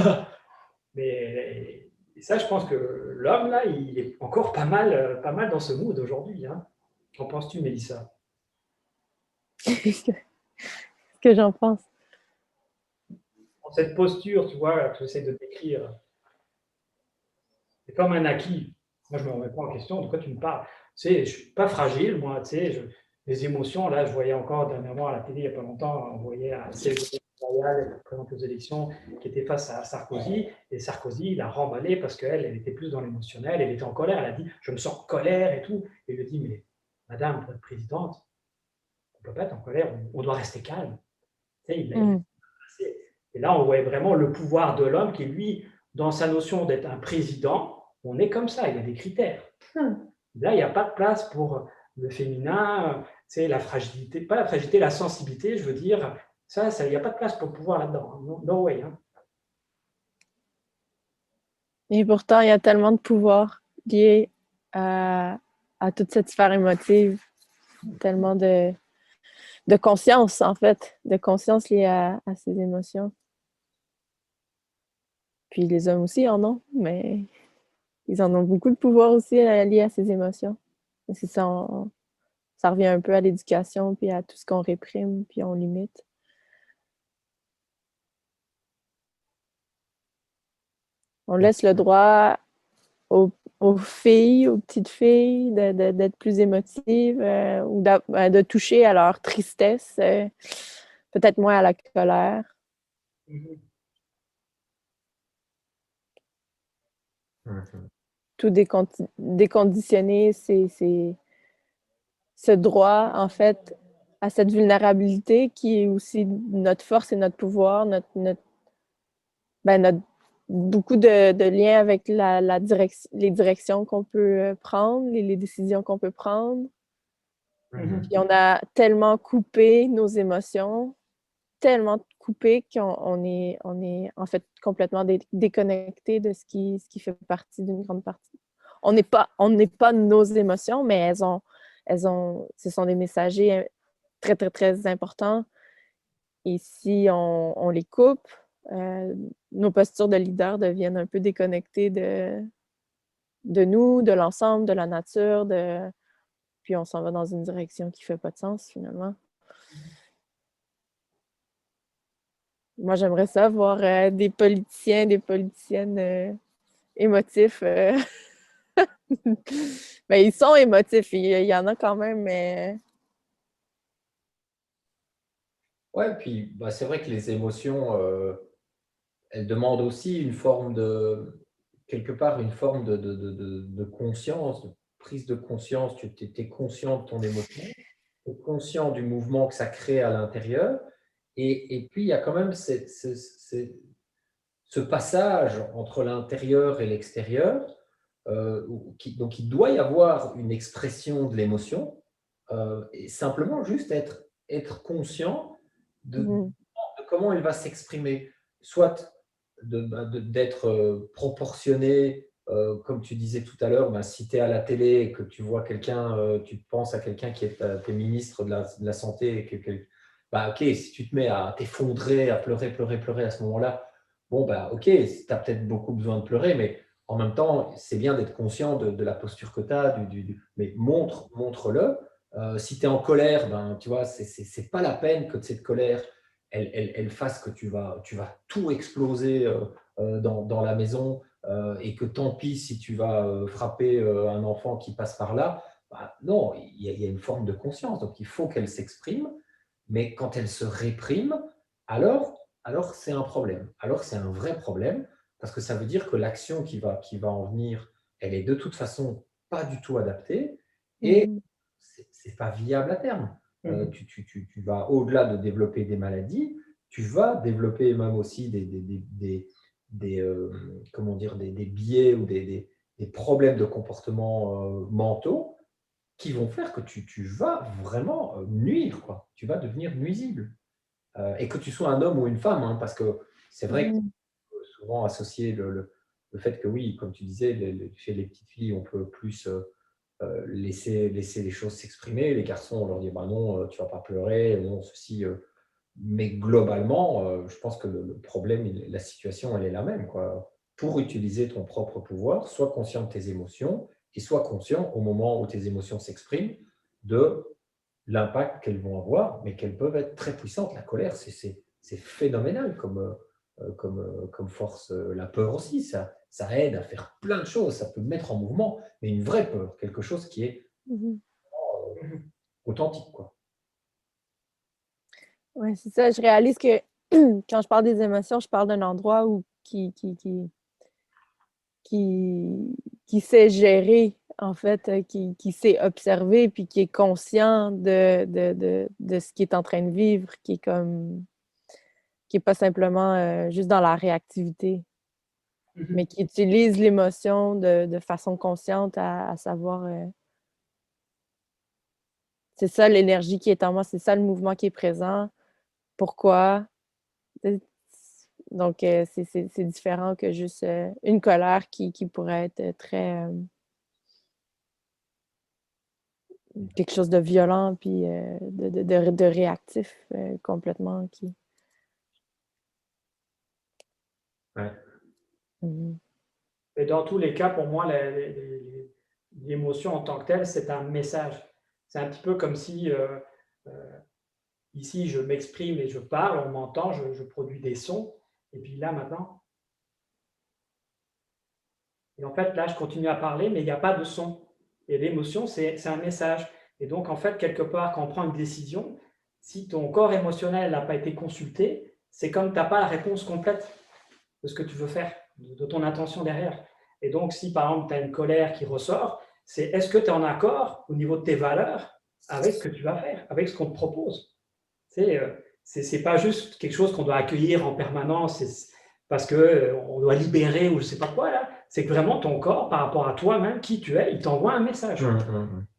Mais et ça, je pense que l'homme, là, il est encore pas mal dans ce mood aujourd'hui. Hein. Qu'en penses-tu, Mélissa? Ce que j'en pense. Dans cette posture, tu vois, que j'essaie de décrire, c'est comme un acquis. Moi, je ne me remets pas en question. De quoi tu me parles? Tu sais, je ne suis pas fragile, moi. Tu sais, les émotions, là, je voyais encore dernièrement à la télé, il n'y a pas longtemps, on voyait un célébrité royale qui présente aux élections, qui était face à Sarkozy. Et Sarkozy, il a remballé parce qu'elle, elle était plus dans l'émotionnel, elle était en colère. Elle a dit, je me sens en colère et tout. Et il lui dit, mais madame, pour être présidente, on ne peut pas être en colère, on doit rester calme. Tu sais, Mm. et là, on voyait vraiment le pouvoir de l'homme qui, lui, dans sa notion d'être un président, on est comme ça, il y a des critères. Là, il n'y a pas de place pour le féminin, la fragilité, pas la fragilité, la sensibilité, je veux dire, ça il n'y a pas de place pour le pouvoir là-dedans. No, no way. Hein. Et pourtant, il y a tellement de pouvoir lié à toute cette sphère émotive, tellement de conscience, en fait, de conscience liée à ces émotions. Puis les hommes aussi en ont, mais ils en ont beaucoup de pouvoir aussi lié à ces émotions. C'est ça, ça revient un peu à l'éducation, puis à tout ce qu'on réprime, puis on limite. On laisse le droit aux filles, aux petites filles, d'être plus émotives ou de toucher à leur tristesse, peut-être moins à la colère. Mhm. Mhm. Tout déconditionner, ce droit, en fait, à cette vulnérabilité qui est aussi notre force et notre pouvoir, notre beaucoup de liens avec les directions qu'on peut prendre, les décisions qu'on peut prendre. Mhm. Puis on a tellement coupé nos émotions, tellement coupé qu'on est en fait complètement déconnecté de ce qui fait partie d'une grande partie. On n'est pas nos émotions, mais ce sont des messagers très, très, très importants. Et si on les coupe, euh, nos postures de leader deviennent un peu déconnectées de nous, de l'ensemble, de la nature, puis on s'en va dans une direction qui ne fait pas de sens finalement. Moi, j'aimerais ça voir des politiciens, des politiciennes émotifs. Ben, ils sont émotifs, il y en a quand même, mais Ouais, puis bah, c'est vrai que les émotions, elles demandent aussi une forme quelque part, une forme de conscience, de prise de conscience. Tu es conscient de ton émotion, tu es conscient du mouvement que ça crée à l'intérieur. Et puis, il y a quand même ce passage entre l'intérieur et l'extérieur. Donc, il doit y avoir une expression de l'émotion et simplement juste être conscient de mhm, comment elle va s'exprimer, soit d'être proportionné, comme tu disais tout à l'heure, si tu es à la télé et que tu vois quelqu'un, tu penses à quelqu'un qui est ministre de la Santé, ok, si tu te mets à t'effondrer, à pleurer, pleurer, pleurer à ce moment-là, bon, ok, tu as peut-être beaucoup besoin de pleurer, mais en même temps, c'est bien d'être conscient de la posture que tu as, mais montre-le. Si tu es en colère, tu vois, c'est pas la peine que de cette colère, elle fasse que tu vas tout exploser dans la maison et que tant pis si tu vas frapper un enfant qui passe par là. Non, il y a une forme de conscience, donc il faut qu'elle s'exprime, mais quand elle se réprime, alors c'est un problème. Alors c'est un vrai problème, parce que ça veut dire que l'action qui va en venir, elle est de toute façon pas du tout adaptée et mhm, c'est pas viable à terme. Mhm. Tu vas au-delà de développer des maladies, tu vas développer même aussi comment dire, des biais ou des problèmes de comportement mentaux qui vont faire que tu vas vraiment nuire, quoi. Tu vas devenir nuisible. Et que tu sois un homme ou une femme, hein, parce que c'est vrai que mhm, souvent associer le fait que oui, comme tu disais, chez les petites filles, on peut plus laisser les choses s'exprimer. Les garçons, on leur dit bah non, tu vas pas pleurer, non, ceci. Mais globalement, je pense que le problème, la situation, elle est la même, quoi. Pour utiliser ton propre pouvoir, sois conscient de tes émotions et sois conscient au moment où tes émotions s'expriment de l'impact qu'elles vont avoir, mais qu'elles peuvent être très puissantes. La colère, c'est phénoménal comme force. La peur aussi, ça aide à faire plein de choses, ça peut mettre en mouvement, mais une vraie peur, quelque chose qui est mhm. Mhm. authentique, quoi. Ouais, c'est ça. Je réalise que quand je parle des émotions, je parle d'un endroit où qui, qui sait gérer, en fait, qui sait observer, puis qui est conscient de ce qu'il est en train de vivre, qui est pas simplement juste dans la réactivité, mais Mhm. qui utilise l'émotion de façon consciente à savoir, c'est ça l'énergie qui est en moi, c'est ça le mouvement qui est présent, pourquoi. Donc, c'est différent que juste une colère qui pourrait être très quelque chose de violent puis de réactif complètement qui. Ouais. Mhm. Et dans tous les cas, pour moi, l'émotion en tant que telle, c'est un message. C'est un petit peu comme si ici, je m'exprime et je parle, on m'entend, je produis des sons. Et puis là, maintenant, Et en fait, là, je continue à parler, mais il n'y a pas de son. Et l'émotion, c'est un message. Et donc, en fait, quelque part, quand on prend une décision, si ton corps émotionnel n'a pas été consulté, c'est comme tu n'as pas la réponse complète de ce que tu veux faire, de ton intention derrière. Et donc, si par exemple, tu as une colère qui ressort, c'est est-ce que tu es en accord au niveau de tes valeurs avec ce que tu vas faire, avec ce qu'on te propose. C'est pas juste quelque chose qu'on doit accueillir en permanence parce qu'on doit libérer ou je sais pas quoi là. C'est que vraiment ton corps, par rapport à toi-même, qui tu es, il t'envoie un message.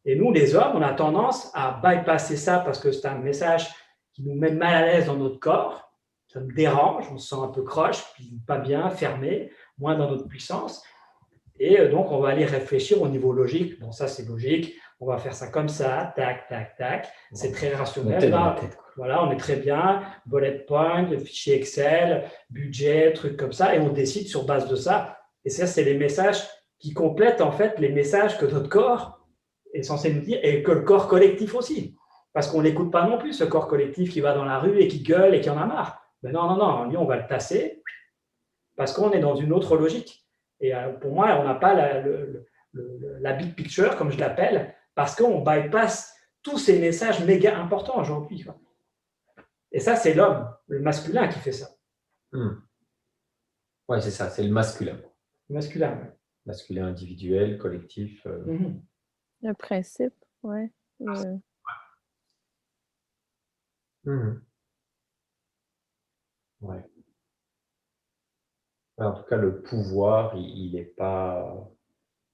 Et nous, les hommes, on a tendance à bypasser ça parce que c'est un message qui nous met mal à l'aise dans notre corps. Ça nous dérange, on se sent un peu croche, puis pas bien, fermé, moins dans notre puissance. Et donc, on va aller réfléchir au niveau logique. Bon, ça, c'est logique. On va faire ça comme ça, tac, tac, tac. C'est très rationnel. Là, voilà, on est très bien. Bullet point, fichier Excel, budget, trucs comme ça. Et on décide sur base de ça. Et ça, c'est les messages qui complètent en fait les messages que notre corps est censé nous dire et que le corps collectif aussi. Parce qu'on n'écoute pas non plus ce corps collectif qui va dans la rue et qui gueule et qui en a marre. Mais non, non, non. Lui, on va le tasser parce qu'on est dans une autre logique. Et pour moi, on n'a pas la big picture, comme je l'appelle, parce qu'on bypass tous ces messages méga importants aujourd'hui. Et ça, c'est l'homme, le masculin qui fait ça. Oui, c'est ça, c'est le masculin. Le masculin, oui. Masculin individuel, collectif. Le principe, ouais. Ouais. En tout cas, le pouvoir, il est pas.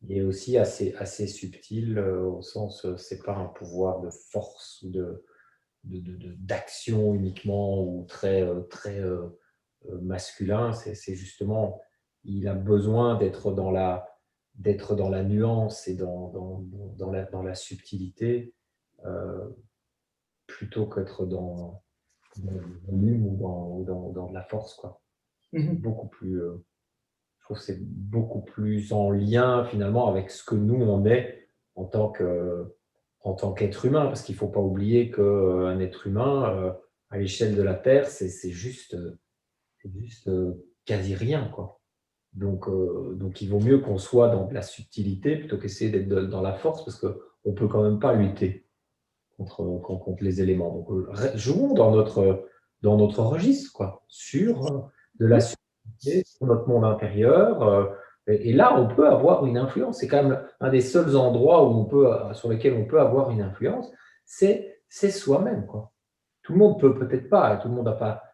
Il est aussi assez subtil au sens, c'est pas un pouvoir de force ou d'action uniquement ou très masculin. C'est justement, il a besoin d'être dans la nuance et dans la subtilité plutôt qu'être dans le volume ou dans de la force, quoi. C'est beaucoup plus. Je trouve que c'est beaucoup plus en lien finalement avec ce que nous on est en tant qu'être humain, parce qu'il ne faut pas oublier qu'un être humain à l'échelle de la Terre, c'est juste quasi rien, quoi. Donc il vaut mieux qu'on soit dans de la subtilité plutôt qu'essayer d'être dans la force, parce qu'on ne peut quand même pas lutter contre les éléments. Donc jouons dans notre registre, quoi, sur de la subtilité, sur notre monde intérieur. Et là, on peut avoir une influence. C'est quand même un des seuls endroits sur lesquels on peut avoir une influence, c'est soi-même, quoi. Tout le monde peut-être pas, tout le monde n'a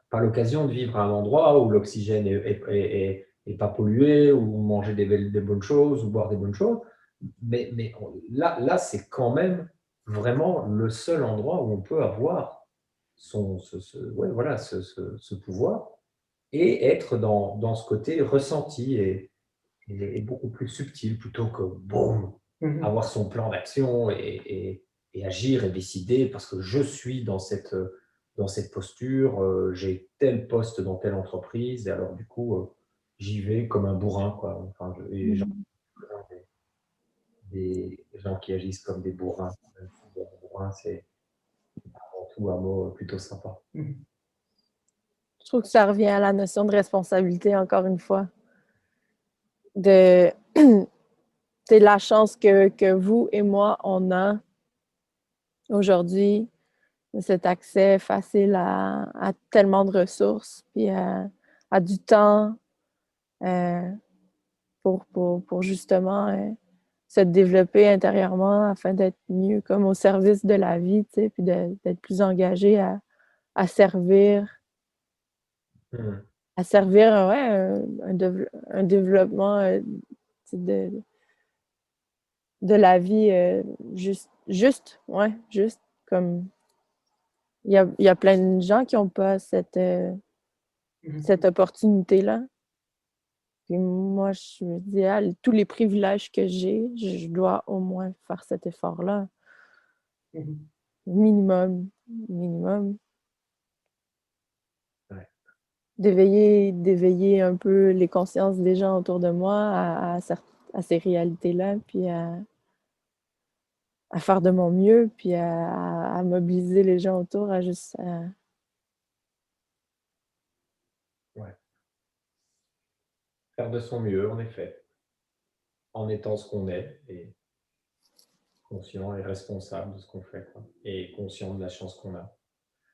pas l'occasion de vivre à un endroit où l'oxygène est pas pollué, ou manger des bonnes choses, ou boire des bonnes choses. Mais là, c'est quand même vraiment le seul endroit où on peut avoir ce pouvoir et être dans ce côté ressenti et beaucoup plus subtil plutôt que boum, avoir son plan d'action et agir et décider parce que je suis dans cette posture, j'ai tel poste dans telle entreprise et alors du coup j'y vais comme un bourrin, quoi. Enfin, des gens qui agissent comme des bourrins. Bourrin, c'est avant tout un mot plutôt sympa. Je trouve que ça revient à la notion de responsabilité, encore une fois. C'est la chance que vous et moi, on a aujourd'hui, cet accès facile à tellement de ressources, puis à du temps pour justement se développer intérieurement afin d'être mieux comme au service de la vie, tu sais, puis d'être plus engagé à servir, un développement de la vie juste comme il y a plein de gens qui n'ont pas cette opportunité-là. Puis moi, je me dis, tous les privilèges que j'ai, je dois au moins faire cet effort-là. Minimum. Ouais. D'éveiller un peu les consciences des gens autour de moi à ces réalités-là, puis à faire de mon mieux, puis à mobiliser les gens autour, à juste... Ouais. Faire de son mieux, en effet. en étant ce qu'on est, et conscient et responsable de ce qu'on fait, quoi, et conscient de la chance qu'on a.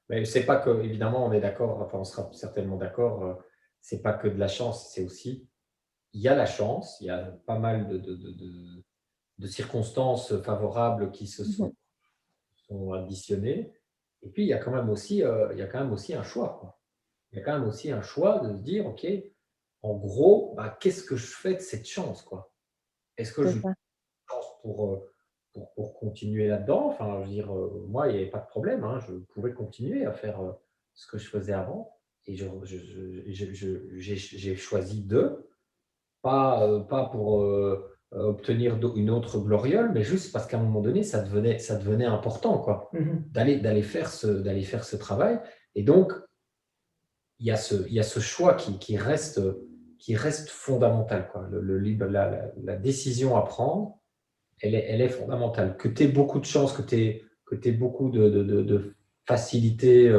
Mais c'est pas que, évidemment, on est d'accord, enfin, on sera certainement d'accord, c'est pas que de la chance, c'est aussi, il y a la chance, il y a pas mal de circonstances favorables qui se Mhm. sont additionnées, et puis il y a quand même aussi, il y a quand même aussi un choix, quoi. Il y a quand même aussi un choix de se dire, OK, en gros, bah, qu'est-ce que je fais de cette chance, quoi? Est-ce que C'est je ça. chance pour continuer là-dedans? Enfin, je veux dire, moi, il n'y avait pas de problème, hein. Je pouvais continuer à faire, ce que je faisais avant, et j'ai choisi pas pour, obtenir une autre gloriole, mais juste parce qu'à un moment donné, ça devenait important, quoi, Mhm. d'aller faire ce travail, et donc il y a ce choix qui reste fondamental, quoi. La décision à prendre, elle est fondamentale. Que tu aies beaucoup de chance, que tu aies beaucoup de facilité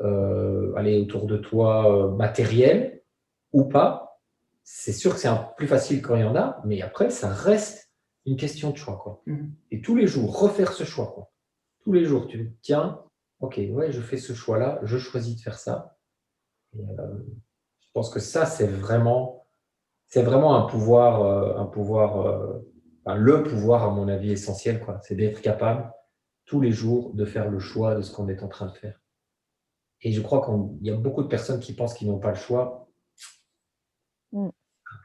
allez, autour de toi, matérielle ou pas, c'est sûr que c'est plus facile quand il y en a, mais après, ça reste une question de choix, quoi. Mhm. Et tous les jours, refaire ce choix, quoi. Tous les jours, tu te tiens, ok, ouais, je fais ce choix-là, je choisis de faire ça. Et, je pense que ça, c'est vraiment un pouvoir, enfin, le pouvoir, à mon avis, essentiel, quoi. C'est d'être capable, tous les jours, de faire le choix de ce qu'on est en train de faire. Et je crois qu'il y a beaucoup de personnes qui pensent qu'ils n'ont pas le choix. Mm.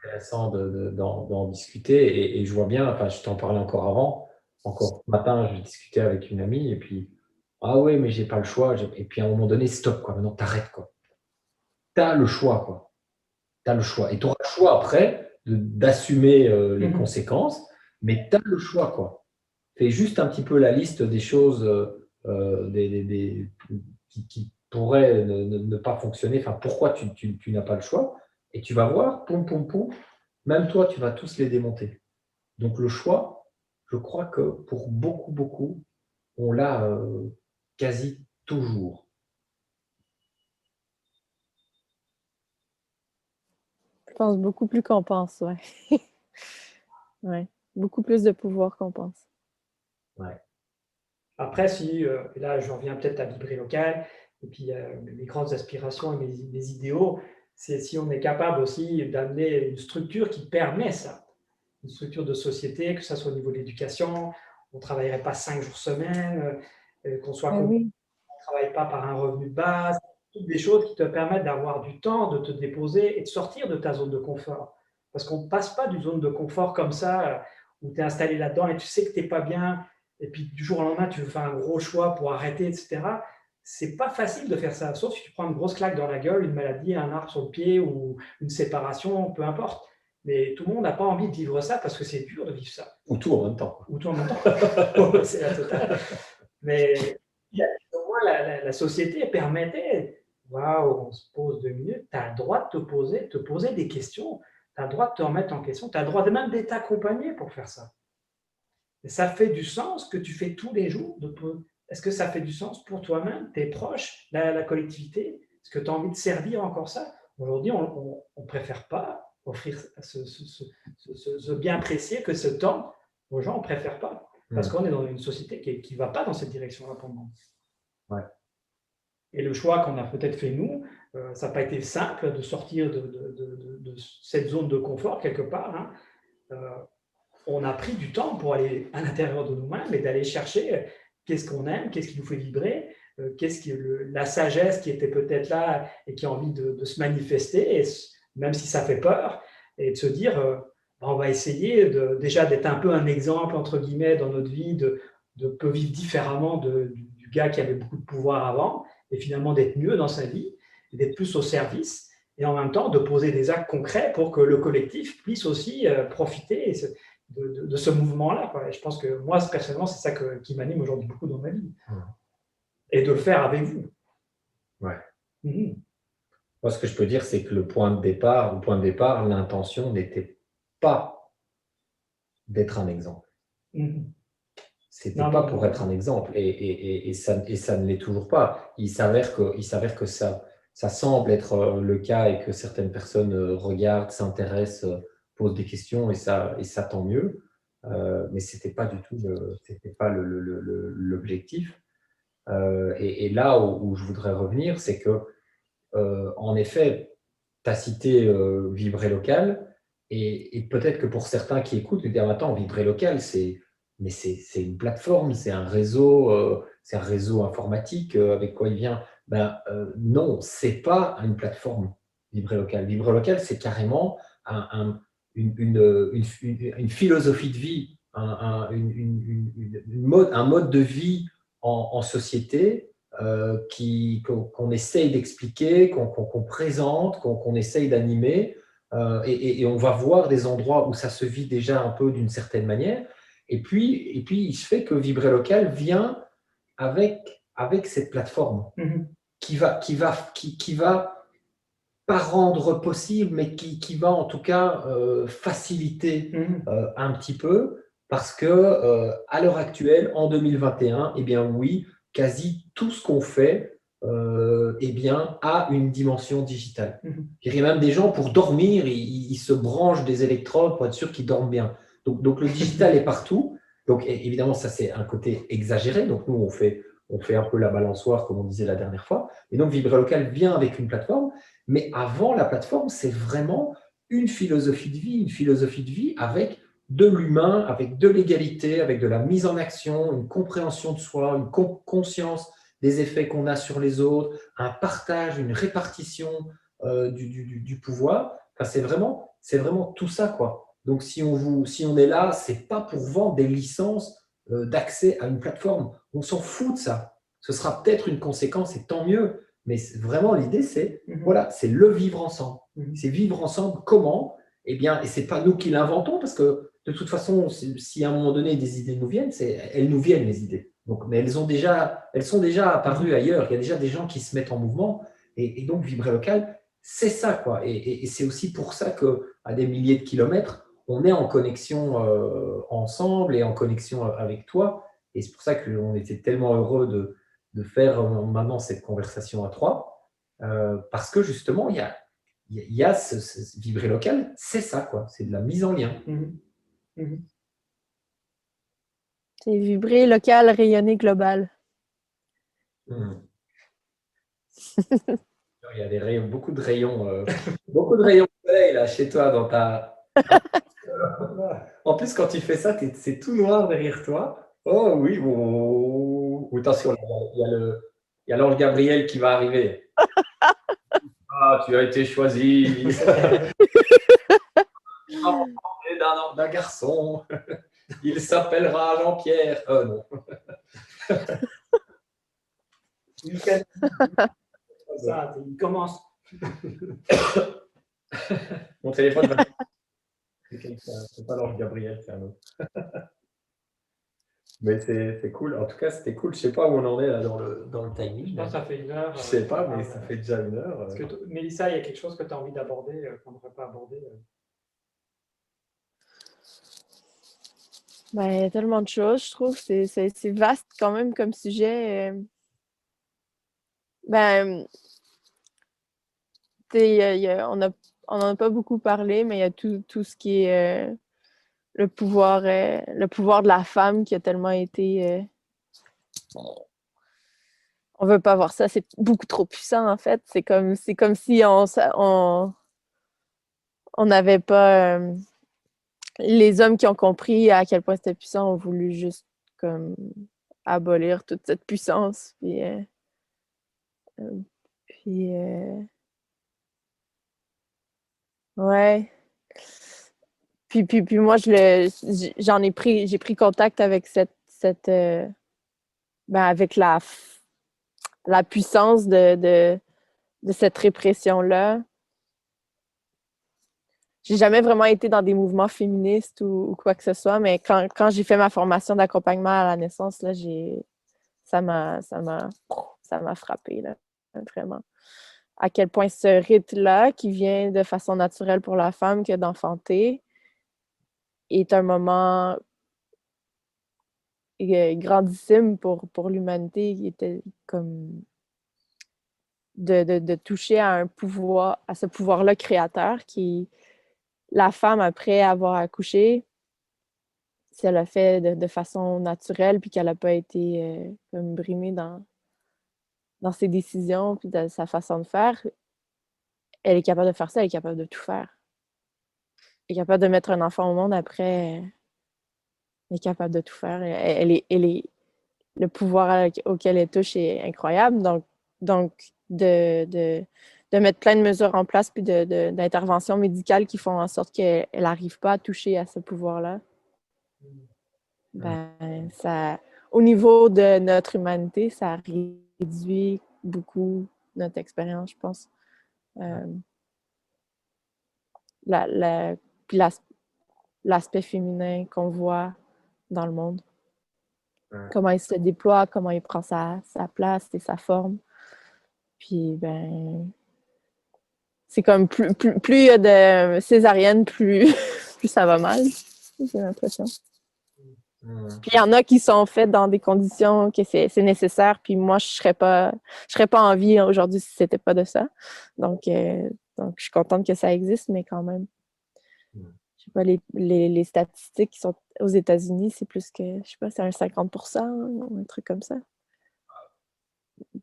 C'est intéressant d'en discuter. Et je vois bien, enfin, je t'en parlais encore avant, encore ce matin, je discutais avec une amie, et puis, ah ouais, mais j'ai pas le choix. Et puis à un moment donné, stop, quoi. Maintenant, t'arrêtes, quoi. T'as le choix, quoi. Tu as le choix. Et tu auras le choix après d'assumer les Mhm. conséquences, mais tu as le choix, quoi. Fais juste un petit peu la liste des choses qui pourraient ne pas fonctionner, enfin, pourquoi tu n'as pas le choix, et tu vas voir, poum, poum, poum, même toi, tu vas tous les démonter. Donc le choix, je crois que pour beaucoup, beaucoup, on l'a quasi toujours. Je pense beaucoup plus qu'on pense, ouais. Ouais. Beaucoup plus de pouvoir qu'on pense. Ouais. Après, si, et là je reviens peut-être à vibrer local, et puis mes grandes aspirations et mes idéaux, c'est si on est capable aussi d'amener une structure qui permet ça, une structure de société, que ça soit au niveau de l'éducation, on ne travaillerait pas 5 jours semaine, qu'on soit Ben qu'on oui. ne travaille pas par un revenu de base, toutes des choses qui te permettent d'avoir du temps, de te déposer et de sortir de ta zone de confort. Parce qu'on ne passe pas d'une zone de confort comme ça, où tu es installé là-dedans et tu sais que tu n'es pas bien, et puis du jour au lendemain, tu veux faire un gros choix pour arrêter, etc. C'est pas facile de faire ça, sauf si tu prends une grosse claque dans la gueule, une maladie, un arbre sur le pied ou une séparation, peu importe. Mais tout le monde n'a pas envie de vivre ça parce que c'est dur de vivre ça. Ou tout en même temps, quoi. Ou tout en même temps. C'est la totale. Mais au moins, la société permettait, waouh, on se pose 2 minutes, tu as le droit de te poser des questions, tu as le droit de te remettre en question, tu as le droit même d'être accompagné pour faire ça. Et ça fait du sens que tu fais tous les jours. Est-ce que ça fait du sens pour toi-même, tes proches, la collectivité? Est-ce que tu as envie de servir encore ça? Aujourd'hui, on ne préfère pas offrir ce bien précieux que ce temps aux gens, on ne préfère pas. Parce qu'on est dans une société qui ne va pas dans cette direction-là pour le moment. Ouais. Et le choix qu'on a peut-être fait nous, ça n'a pas été simple de sortir de cette zone de confort quelque part, hein. On a pris du temps pour aller à l'intérieur de nous-mêmes et d'aller chercher qu'est-ce qu'on aime, qu'est-ce qui nous fait vibrer, qu'est-ce qui la sagesse qui était peut-être là et qui a envie de se manifester, et même si ça fait peur, et de se dire on va essayer déjà d'être un peu un exemple entre guillemets dans notre vie, de peu vivre différemment du gars qui avait beaucoup de pouvoir avant, et finalement d'être mieux dans sa vie, d'être plus au service, et en même temps de poser des actes concrets pour que le collectif puisse aussi profiter de ce mouvement-là, quoi. Et je pense que moi, personnellement, c'est ça qui m'anime aujourd'hui beaucoup dans ma vie. Et de le faire avec vous. Ouais. Mmh. Moi, ce que je peux dire, c'est que le point de départ, l'intention n'était pas d'être un exemple. Mmh. C'était pas pour être un exemple, et ça ne l'est toujours pas. Il s'avère que ça semble être le cas, et que certaines personnes regardent, s'intéressent pose des questions et ça tant mieux. Mais c'était pas du tout l'objectif. Et là où je voudrais revenir, c'est que en effet, tu as cité Vibrer Local, et peut-être que pour certains qui écoutent, ils disent attends, Vibrer Local, c'est une plateforme, c'est un réseau informatique avec quoi il vient. Non, c'est pas une plateforme, Vibrer Local. Vibrer Local, c'est carrément une philosophie de vie, un mode de vie en société qu'on essaye d'expliquer, qu'on présente, qu'on essaye d'animer. Et on va voir des endroits où ça se vit déjà un peu d'une certaine manière. Et puis, il se fait que Vibrer Local vient avec cette plateforme qui va pas rendre possible, mais qui va en tout cas faciliter un petit peu, parce que à l'heure actuelle, en 2021, eh bien oui, quasi tout ce qu'on fait eh bien, a une dimension digitale. Il y a même des gens, pour dormir, ils se branchent des électrodes pour être sûr qu'ils dorment bien. Donc le digital est partout. Donc évidemment, ça c'est un côté exagéré. Donc nous, on fait un peu la balançoire, comme on disait la dernière fois. Et donc Vibrer Local vient avec une plateforme. Mais avant la plateforme, c'est vraiment une philosophie de vie avec de l'humain, avec de l'égalité, avec de la mise en action, une compréhension de soi, une conscience des effets qu'on a sur les autres, un partage, une répartition du pouvoir. Enfin, c'est vraiment tout ça, quoi. Donc, si on est là, c'est pas pour vendre des licences d'accès à une plateforme. On s'en fout de ça. Ce sera peut-être une conséquence, et tant mieux. Mais vraiment, l'idée, c'est voilà, c'est le vivre ensemble. C'est vivre ensemble comment? Eh bien, et c'est pas nous qui l'inventons, parce que de toute façon, si à un moment donné des idées nous viennent, elles nous viennent, les idées. Donc, mais elles sont déjà apparues ailleurs. Il y a déjà des gens qui se mettent en mouvement. Et donc, Vibrer Local, c'est ça, quoi. Et c'est aussi pour ça qu'à des milliers de kilomètres, on est en connexion ensemble et en connexion avec toi. Et c'est pour ça qu'on était tellement heureux de faire maintenant cette conversation à trois, parce que justement, il y a ce Vibrer Local, c'est ça, quoi. C'est de la mise en lien. C'est vibrer local, rayonner global. Il y a des rayons, beaucoup de rayons de soleil là, chez toi, dans ta... En plus, quand tu fais ça, c'est tout noir derrière toi. Oh oui, attention, il y a l'ange Gabriel qui va arriver. Ah, tu as été choisi. d'un garçon. Il s'appellera Jean-Pierre. Non. Ça, il commence. Mon téléphone va... C'est pas l'ange Gabriel, c'est un autre. Mais c'est cool. En tout cas, c'était cool. Je sais pas où on en est là dans le timing. Je pense que ça fait 1 heure. Je sais pas, mais ça fait déjà 1 heure. Est-ce que Mélissa, il y a quelque chose que tu as envie d'aborder qu'on n'aurait pas abordé Ben, il y a tellement de choses, je trouve. C'est vaste quand même comme sujet. Ben, on n'en a pas beaucoup parlé, mais il y a tout ce qui est le pouvoir de la femme qui a tellement été... on veut pas voir ça, c'est beaucoup trop puissant en fait. C'est comme si on n'avait pas... les hommes qui ont compris à quel point c'était puissant ont voulu juste comme abolir toute cette puissance. Ouais. Puis moi, j'ai pris contact avec avec la puissance de cette répression-là. J'ai jamais vraiment été dans des mouvements féministes ou quoi que ce soit, mais quand j'ai fait ma formation d'accompagnement à la naissance, là, ça m'a frappée, là, vraiment. À quel point ce rite-là, qui vient de façon naturelle pour la femme que d'enfanter, est un moment grandissime pour l'humanité, qui était comme de toucher à ce pouvoir-là créateur qui la femme, après avoir accouché, si elle a fait de façon naturelle, puis qu'elle n'a pas été comme brimée dans ses décisions, puis dans sa façon de faire, elle est capable de faire ça, elle est capable de tout faire. Elle est capable de mettre un enfant au monde après, elle est capable de tout faire. Le pouvoir auquel elle touche est incroyable. Donc de mettre plein de mesures en place, puis d'interventions médicales qui font en sorte qu'elle n'arrive pas à toucher à ce pouvoir-là, ben, ça, au niveau de notre humanité, ça réduit beaucoup notre expérience, je pense. Puis l'aspect féminin qu'on voit dans le monde. Comment il se déploie, comment il prend sa place et sa forme. Puis, ben, c'est comme plus il y a de césariennes, plus ça va mal, j'ai l'impression. Puis il y en a qui sont faites dans des conditions que c'est nécessaire, puis moi, je serais pas en vie aujourd'hui si c'était pas de ça. Donc, je suis contente que ça existe, mais quand même. Je sais pas, les statistiques qui sont aux États-Unis, c'est plus que, je sais pas, c'est un 50% ou un truc comme ça.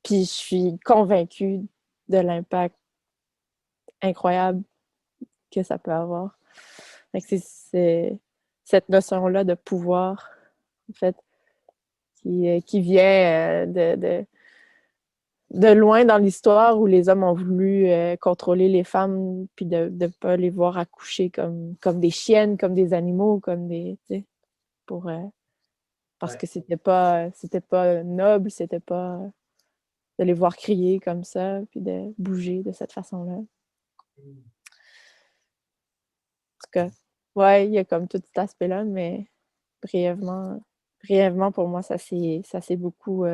Puis je suis convaincue de l'impact incroyable que ça peut avoir. C'est cette notion-là de pouvoir, en fait, qui vient de loin dans l'histoire où les hommes ont voulu contrôler les femmes puis de ne pas les voir accoucher comme des chiennes, comme des animaux, comme des... pour, parce que c'était pas noble, c'était pas de les voir crier comme ça puis de bouger de cette façon-là. En tout cas, ouais, il y a comme tout cet aspect-là, mais brièvement pour moi, ça s'est beaucoup...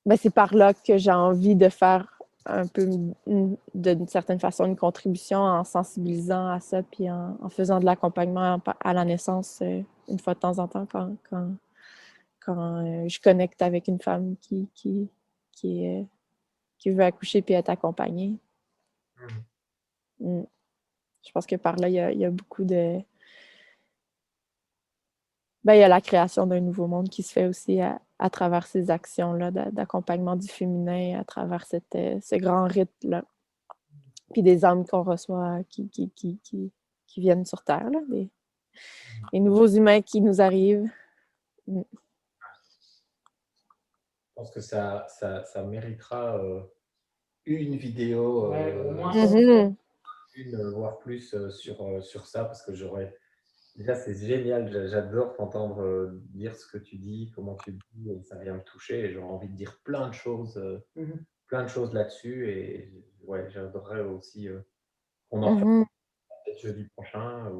Ben, c'est par là que j'ai envie de faire un peu, d'une certaine façon, une contribution en sensibilisant à ça, puis en faisant de l'accompagnement à la naissance une fois de temps en temps quand je connecte avec une femme qui veut accoucher puis être accompagnée. Je pense que par là, il y a beaucoup de... Ben, il y a la création d'un nouveau monde qui se fait aussi à travers ces actions-là d'accompagnement du féminin, à travers ce grand rite-là. Puis des âmes qu'on reçoit qui viennent sur Terre, là, des nouveaux humains qui nous arrivent. Je pense que ça méritera une vidéo, au moins. une, voire plus sur ça, parce que déjà, c'est génial, j'adore t'entendre dire ce que tu dis, comment tu le dis, et ça vient me toucher, et j'aurais envie de dire plein de choses là-dessus, et ouais, j'adorerais aussi qu'on en fasse peut-être jeudi prochain,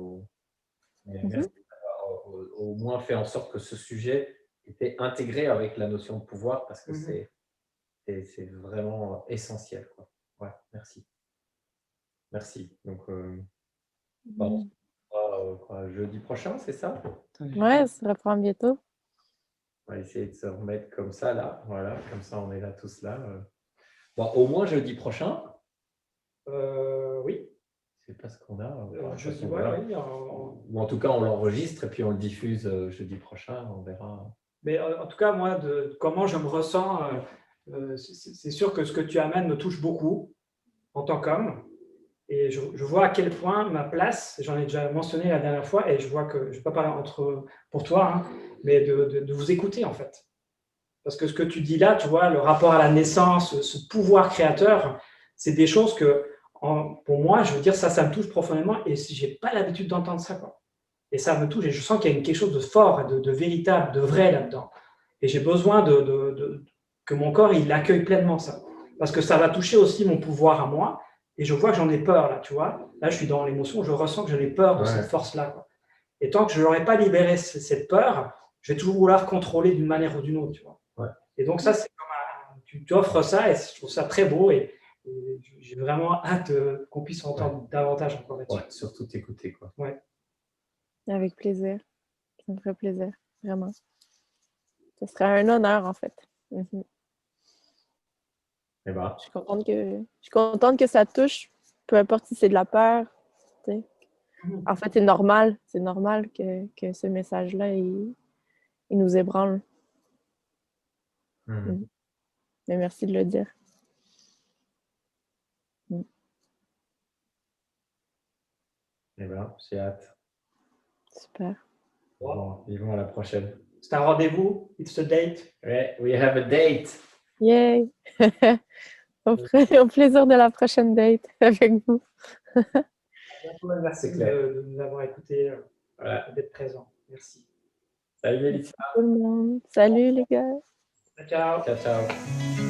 mais merci d'avoir au moins fait en sorte que ce sujet était intégré avec la notion de pouvoir, parce que c'est vraiment essentiel, quoi. Ouais, merci. Merci. Donc, on se revoit, jeudi prochain, c'est ça? Ouais, ça reprend bientôt. On va essayer de se remettre comme ça, là. Voilà, comme ça, on est là tous là. Bon, au moins jeudi prochain. Oui. C'est pas ce qu'on a. Jeudi, oui. Ou en tout cas, on l'enregistre et puis on le diffuse jeudi prochain. On verra. Mais en tout cas, moi, comment je me ressens, c'est sûr que ce que tu amènes me touche beaucoup en tant qu'homme. Et je vois à quel point ma place, j'en ai déjà mentionné la dernière fois, et je vois que, je ne vais pas parler pour toi, hein, mais de vous écouter en fait. Parce que ce que tu dis là, tu vois, le rapport à la naissance, ce pouvoir créateur, c'est des choses que, pour moi, je veux dire, ça me touche profondément, et si je n'ai pas l'habitude d'entendre ça, quoi. Et ça me touche, et je sens qu'il y a quelque chose de fort, de véritable, de vrai là-dedans. Et j'ai besoin que mon corps, il accueille pleinement ça. Parce que ça va toucher aussi mon pouvoir à moi, et je vois que j'en ai peur, là, tu vois. Là, je suis dans l'émotion, je ressens que j'en ai peur de cette force-là, quoi. Et tant que je n'aurai pas libéré cette peur, je vais toujours vouloir contrôler d'une manière ou d'une autre, tu vois. Ouais. Et donc ça, c'est comme tu offres ça, et je trouve ça très beau, et j'ai vraiment hâte qu'on puisse entendre davantage encore là-dessus. Ouais, surtout t'écouter, quoi. Ouais. Avec plaisir. Ça me ferait plaisir, vraiment. Ce serait un honneur, en fait. Eh ben. Je suis contente que ça touche peu importe si c'est de la peur, tu sais. En fait, c'est normal que ce message-là, il nous ébranle. Mais merci de le dire. Eh bien, j'ai hâte. Super. Bon, vivons à la prochaine. C'est un rendez-vous? It's a date? Ouais, we have a date. Yay! Au plaisir de la prochaine date avec vous. Merci de nous avoir écoutés, d'être présents. Merci. Salut Mélissa. Tout le monde. Salut les gars. Ciao. Ciao, ciao.